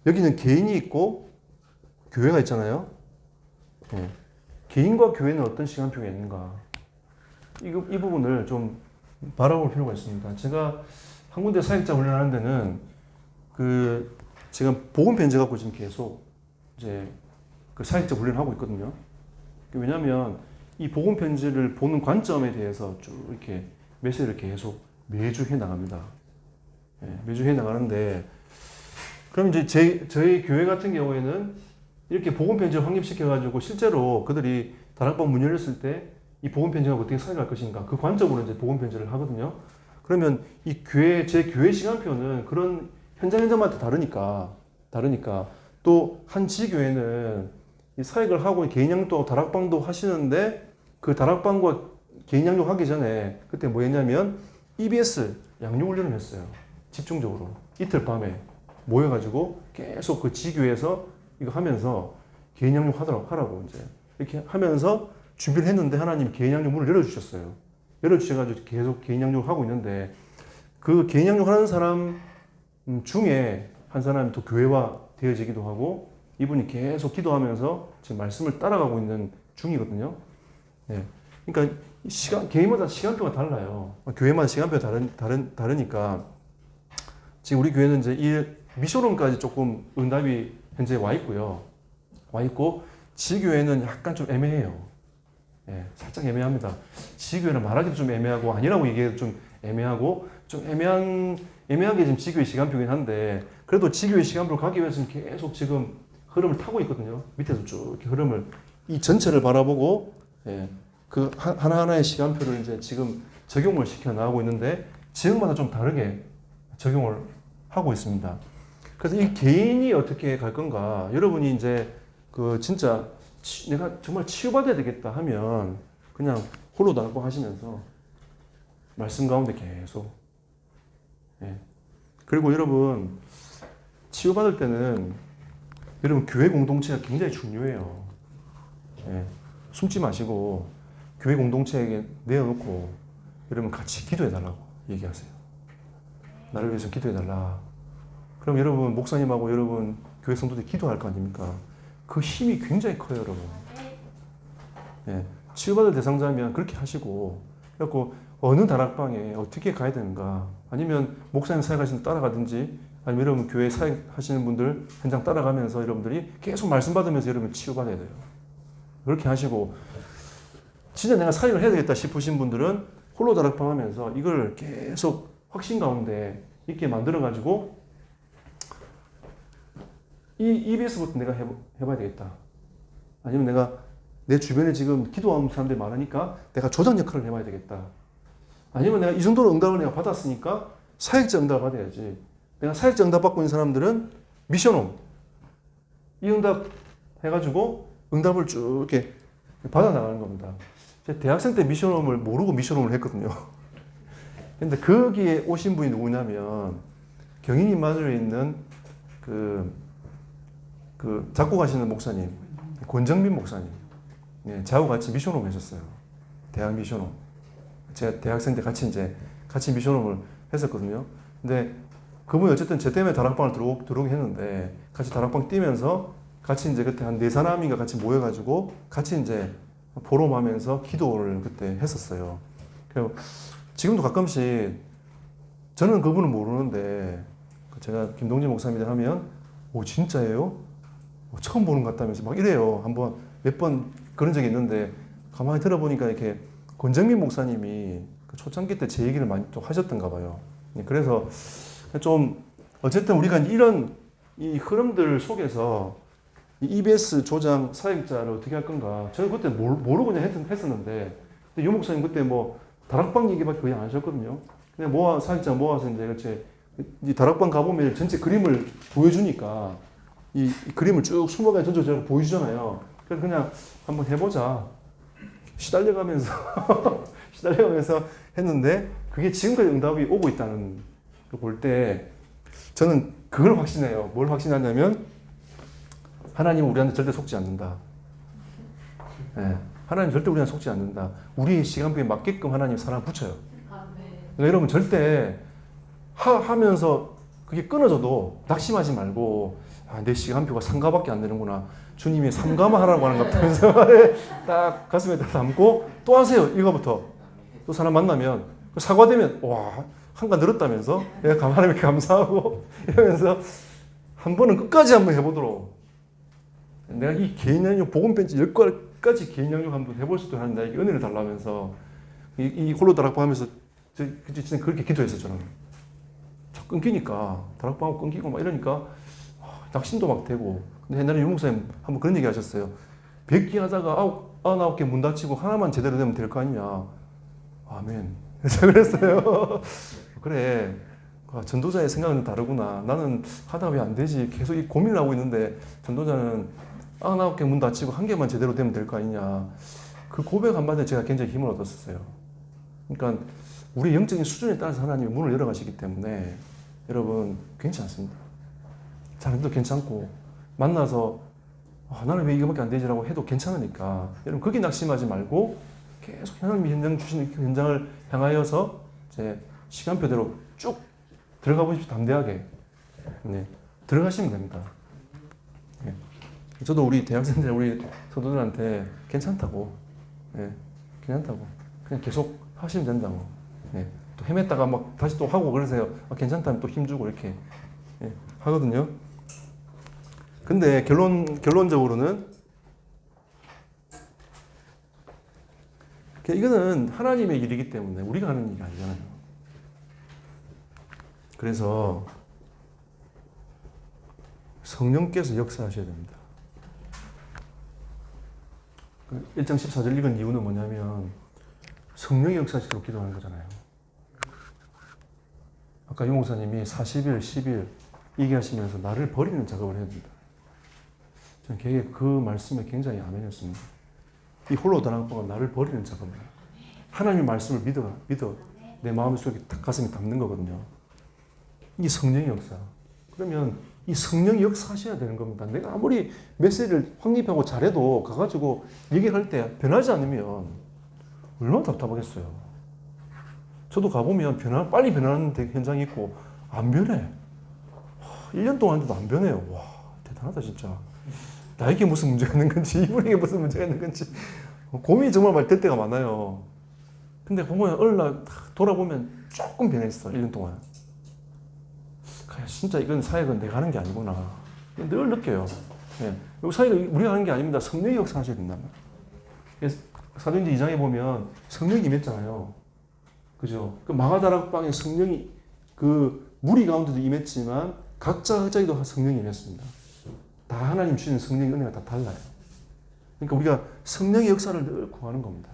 여기는 개인이 있고 교회가 있잖아요. 개인과 교회는 어떤 시간표가 있는가? 이 부분을 좀 바라볼 필요가 있습니다. 제가 한 군데 사역자 훈련하는 데는 제가 복음 편지 갖고 지금 계속 이제 그 사역자 훈련하고 있거든요. 왜냐하면 이 복음 편지를 보는 관점에 대해서 쭉 이렇게 메시지를 계속 매주 해 나갑니다. 매주 해 나가는데 그럼 이제 저희 교회 같은 경우에는 이렇게 복음 편지를 확립시켜가지고 실제로 그들이 다락방 문 열렸을 때 이 복음 편지가 어떻게 사역할 것인가 그 관점으로 이제 복음 편지를 하거든요. 그러면 제 교회 시간표는 그런 현장마다 다르니까 또 한 지교회는 이 사역을 하고 개인 양도 다락방도 하시는데 그 다락방과 개인 양도 하기 전에 그때 뭐 했냐면 EBS 양육 훈련을 했어요. 집중적으로 이틀 밤에 모여가지고 계속 그 지교회에서 이거 하면서 개인 양육 하라고 이제 이렇게 하면서 준비를 했는데 하나님이 개인 양육 문을 열어주셨어요. 열어주셔가지고 계속 개인 양육을 하고 있는데 그 개인 양육 하는 사람 중에 한 사람이 또 교회화 되어지기도 하고 이분이 계속 기도하면서 지금 말씀을 따라가고 있는 중이거든요. 그러니까 개인마다 시간표가 달라요. 교회마다 시간표가 다르니까 지금 우리 교회는 이제 이 미션홈까지 조금 응답이 현재 와 있고요. 와 있고 지교회는 약간 좀 애매해요. 살짝 애매합니다. 지교회는 말하기도 좀 애매하고 아니라고 얘기해도 좀 애매하고 좀 애매하게 지금 지교회 시간표긴 한데 그래도 지교회 시간표를 가기 위해서는 계속 지금 흐름을 타고 있거든요. 밑에서 쭉 이렇게 흐름을 이 전체를 바라보고 그 하나하나의 시간표를 이제 지금 적용을 시켜 나가고 있는데 지역마다 좀 다르게 적용을 하고 있습니다. 그래서 이 개인이 어떻게 갈 건가? 여러분이 이제 진짜 내가 정말 치유받아야 되겠다 하면 그냥 홀로 나고 하시면서 말씀 가운데 계속. 그리고 여러분 치유받을 때는 여러분 교회 공동체가 굉장히 중요해요. 예. 숨지 마시고 교회 공동체에게 내어놓고 여러분 같이 기도해달라고 얘기하세요. 나를 위해서 기도해달라. 그럼 여러분 목사님하고 여러분 교회 성도들이 기도할 거 아닙니까? 그 힘이 굉장히 커요, 여러분. 예. 치유받을 대상자면 그렇게 하시고, 그래갖고 어느 다락방에 어떻게 가야 되는가, 아니면 목사님 사역하시는 따라가든지, 아니면 여러분 교회 사역하시는 분들 현장 따라가면서 여러분들이 계속 말씀 받으면서 여러분 치유받아야 돼요. 그렇게 하시고, 진짜 내가 사역을 해야 되겠다 싶으신 분들은 홀로 다락방 하면서 이걸 계속 확신 가운데 있게 만들어가지고, 이 EBS부터 내가 해봐야 되겠다. 아니면 내가 내 주변에 지금 기도하는 사람들이 많으니까 내가 조장 역할을 해봐야 되겠다. 아니면 내가 이 정도로 응답을 내가 받았으니까 사역자 응답을 받아야지. 내가 사역자 응답 받고 있는 사람들은 미션홈. 이 응답 해가지고 응답을 쭉 이렇게 받아나가는 겁니다. 제가 대학생 때 미션홈을 모르고 미션홈을 했거든요. 근데 거기에 오신 분이 누구냐면 경인 임마누엘에 있는 그 작곡하시는 목사님, 권정민 목사님. 네, 저하고 같이 미션홈 하셨어요. 대학 미션홈. 제가 대학생 때 같이 미션홈을 했었거든요. 근데 그분이 어쨌든 제 때문에 다락방을 들어오게 했는데, 같이 다락방 뛰면서 같이 이제 그때 한 4사람인가 같이 모여가지고 같이 이제 포럼하면서 기도를 그때 했었어요. 그리고 지금도 가끔씩 저는 그분을 모르는데 제가 김동진 목사님이라 하면 오 진짜예요? 처음 보는 것 같다면서 막 이래요. 몇 번 그런 적이 있는데, 가만히 들어보니까 이렇게 권정민 목사님이 초창기 때 제 얘기를 많이 또 하셨던가 봐요. 그래서 좀 어쨌든 우리가 이런 이 흐름들 속에서 이 EBS 조장 사역자를 어떻게 할 건가, 저는 그때 모르고 그냥 했었는데, 근데 유 목사님 그때 뭐 다락방 얘기밖에 거의 안 하셨거든요. 그냥 사역자 모아서 이제 이 다락방 가보면 전체 그림을 보여주니까 이 그림을 쭉 수목에 전체적으로 보여주잖아요. 그래서 그냥 한번 해보자. 시달려가면서 했는데, 그게 지금까지 응답이 오고 있다는 걸 볼 때 저는 그걸 확신해요. 뭘 확신하냐면 하나님은 우리한테 절대 속지 않는다. 네. 하나님 절대 우리한테 속지 않는다. 우리의 시간표에 맞게끔 하나님 사람 붙여요. 그러니까 여러분 절대 하면서 그게 끊어져도 낙심하지 말고, 내 시간표가 3가밖에 안 되는구나. 주님이 3가만 하라고 하는 것 같으면서 딱 가슴에 딱 담고 또 하세요. 이거부터. 또 사람 만나면 사과되면 와, 한 가 늘었다면서 내가 하나님께 감사하고 이러면서 한 번은 끝까지 한번 해보도록. 내가 이 개인 양육 복음 벤치 10가지 개인 양육 한번 해볼 수도 있는데 나에게 은혜를 달라면서 이 홀로 다락방 하면서 진짜 그렇게 기도했어요. 저는 끊기니까 다락방하고 끊기고 막 이러니까 낙심도 막 되고. 근데 옛날에 유 목사님 한번 그런 얘기 하셨어요. 100개 하다가 99개 문 닫히고 하나만 제대로 되면 될 거 아니냐. 아멘. 그랬어요. 그래, 전도자의 생각은 다르구나. 나는 하다 왜 안 되지? 계속 이 고민을 하고 있는데 전도자는 99개 문 닫히고 1개만 제대로 되면 될 거 아니냐. 그 고백 한마디에 제가 굉장히 힘을 얻었었어요. 그러니까 우리 영적인 수준에 따라서 하나님이 문을 열어가시기 때문에 여러분 괜찮습니다. 사람도 괜찮고, 만나서 나는 왜 이거밖에 안 되지라고 해도 괜찮으니까 여러분 거기 낙심하지 말고 계속 하나님이 현장 주시는 현장을 향하여서 제 시간표대로 쭉 들어가 보십시오. 담대하게. 네, 들어가시면 됩니다. 네. 저도 우리 대학생들, 우리 성도들한테 괜찮다고, 네, 괜찮다고 그냥 계속 하시면 된다고. 네. 또 헤맸다가 막 다시 또 하고 그러세요. 괜찮다면 또 힘주고 이렇게, 네, 하거든요. 근데 결론적으로는 이거는 하나님의 일이기 때문에 우리가 하는 일이 아니잖아요. 그래서 성령께서 역사하셔야 됩니다. 1장 14절 읽은 이유는 뭐냐면 성령이 역사하시도록 기도하는 거잖아요. 아까 유 목사님이 40일, 10일 얘기하시면서 나를 버리는 작업을 해야 된다. 저는 그 말씀에 굉장히 아멘이었습니다. 이 홀로 다락방은 나를 버리는 작업이에요. 하나님의 말씀을 믿어 내 마음속에 가슴에 담는 거거든요. 이게 성령의 역사. 그러면 이 성령이 역사하셔야 되는 겁니다. 내가 아무리 메시지를 확립하고 잘해도 가가지고 얘기할 때 변하지 않으면 얼마나 답답하겠어요. 저도 가보면 빨리 변하는 현장이 있고 안 변해. 1년 동안 해도 안 변해요. 와, 대단하다 진짜. 나에게 무슨 문제가 있는 건지 이분에게 무슨 문제가 있는 건지 고민이 정말 많이 될 때가 많아요. 근데 보면 어느 날 돌아보면 조금 변했어. 1년 동안. 진짜 이건 사역은 내가 하는 게 아니구나. 늘 느껴요. 예. 사역은 우리가 하는 게 아닙니다. 성령이 역사하셔야 된다면. 사도행전 2장에 보면 성령이 임했잖아요. 그죠? 그 마가다락방에 성령이 그 무리 가운데도 임했지만 각자에도 성령이 임했습니다. 다 하나님 주시는 성령의 은혜가 다 달라요. 그러니까 우리가 성령의 역사를 늘 구하는 겁니다.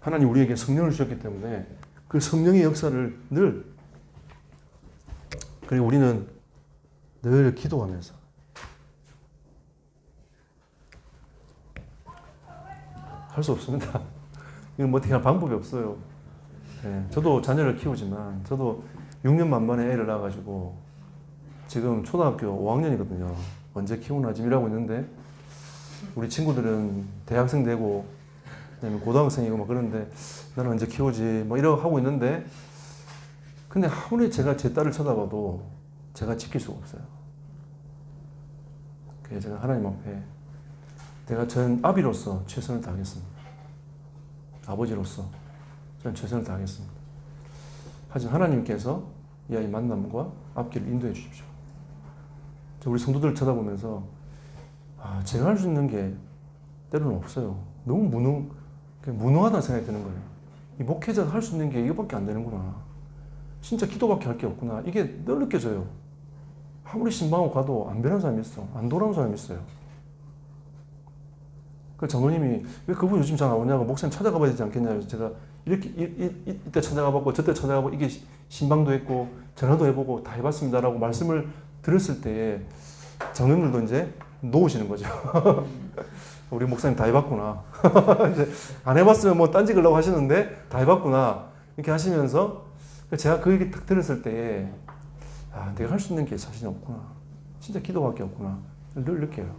하나님 우리에게 성령을 주셨기 때문에 그 성령의 역사를 늘, 그리고 우리는 늘 기도하면서 할 수 없습니다. 이건 뭐 어떻게 할 방법이 없어요. 네, 저도 자녀를 키우지만 저도 6년 만에 애를 낳아가지고 지금 초등학교 5학년이거든요. 언제 키우나 지금 일하고 있는데 우리 친구들은 대학생 되고 그다음에 고등학생이고 막 그런데 나는 언제 키우지 뭐 이러고 하고 있는데 근데 아무리 제가 제 딸을 쳐다봐도 제가 지킬 수가 없어요. 그래서 제가 하나님 앞에 내가 전 아비로서 최선을 다하겠습니다. 아버지로서 저는 최선을 다하겠습니다. 하지만 하나님께서 이 아이 만남과 앞길을 인도해 주십시오. 우리 성도들 쳐다보면서 제가 할 수 있는 게 때로는 없어요. 너무 무능하다는 생각이 드는 거예요. 이 목회자가 할 수 있는 게 이거밖에 안 되는구나. 진짜 기도밖에 할 게 없구나. 이게 늘 느껴져요. 아무리 신방하고 가도 안 변한 사람이 있어. 안 돌아온 사람이 있어요. 그 장로님이 왜 그분 요즘 잘 안 오냐고 목사님 찾아가 봐야 되지 않겠냐. 그래서 제가 이렇게 이때 찾아가 봤고 저때 찾아가 보고 이게 신방도 했고 전화도 해보고 다 해봤습니다라고 말씀을 들었을 때 장로님들도 이제 놓으시는 거죠. 우리 목사님 다 해봤구나. 이제 안 해봤으면 뭐 딴지 걸라고 하시는데 다 해봤구나. 이렇게 하시면서 제가 그 얘기 딱 들었을 때 내가 할 수 있는 게 자신이 없구나. 진짜 기도밖에 없구나. 늘 느껴요.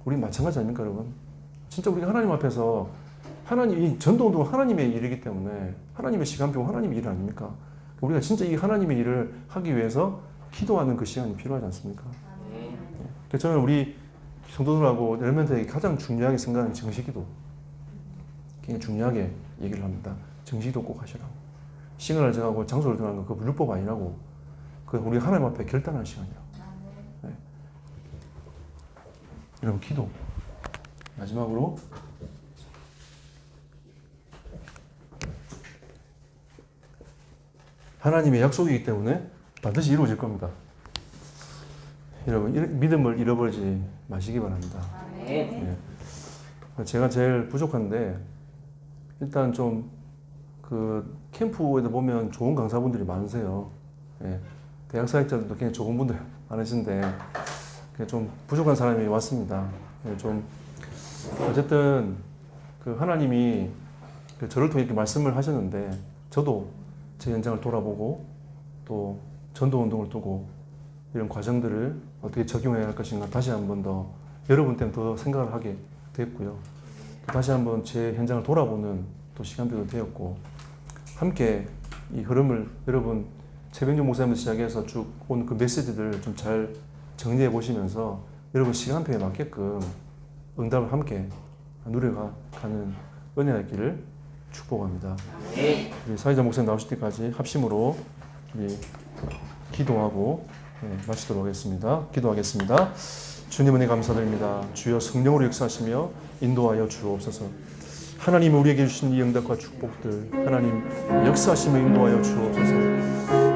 우리 마찬가지 아닙니까, 여러분? 진짜 우리가 하나님 앞에서 이 전도운동은 하나님의 일이기 때문에 하나님의 시간표고 하나님의 일 아닙니까? 우리가 진짜 이 하나님의 일을 하기 위해서 기도하는 그 시간이 필요하지 않습니까? 그래서 저는 우리 성도들하고 렐멘트에게 가장 중요하게 생각하는 정식기도 굉장히 중요하게 얘기를 합니다. 정식기도 꼭 하시라고. 시간을 정하고 장소를 정하는 거 그거 율법 아니라고. 그 우리 하나님 앞에 결단할 시간이라고. 네. 여러분 기도. 마지막으로 하나님의 약속이기 때문에 반드시 이루어질 겁니다. 여러분 믿음을 잃어버리지 마시기 바랍니다. 네. 제가 제일 부족한데 일단 좀 그 캠프에도 보면 좋은 강사분들이 많으세요. 네. 대학 사역자들도 굉장히 좋은 분들 많으신데 좀 부족한 사람이 왔습니다. 좀 어쨌든 그 하나님이 저를 통해 이렇게 말씀을 하셨는데 저도 제 현장을 돌아보고 또 전도 운동을 두고 이런 과정들을 어떻게 적용해야 할 것인가 다시 한 번 더 여러분 때문에 더 생각을 하게 됐고요. 또 다시 한번 제 현장을 돌아보는 또 시간표도 되었고 함께 이 흐름을 여러분 최병준 목사님부터 시작해서 쭉 온 그 메시지들 좀 잘 정리해 보시면서 여러분 시간표에 맞게끔 응답을 함께 누려가는 은혜가 있기를 축복합니다. 우리 사회자 목사님 나오실 때까지 합심으로 우리 기도하고 마치도록 하겠습니다. 기도하겠습니다. 주님 은혜 감사드립니다. 주여 성령으로 역사하시며 인도하여 주옵소서. 하나님 우리에게 주신 이 응답과 축복들 하나님 역사하시며 인도하여 주옵소서.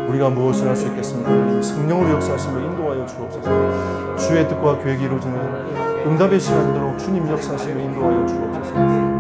우리가 무엇을 할 수 있겠습니까? 하나님 성령으로 역사하시며 인도하여 주옵소서. 주의 뜻과 계획이 이루어지는 응답의 시간 되도록 주님 역사하시며 인도하여 주옵소서.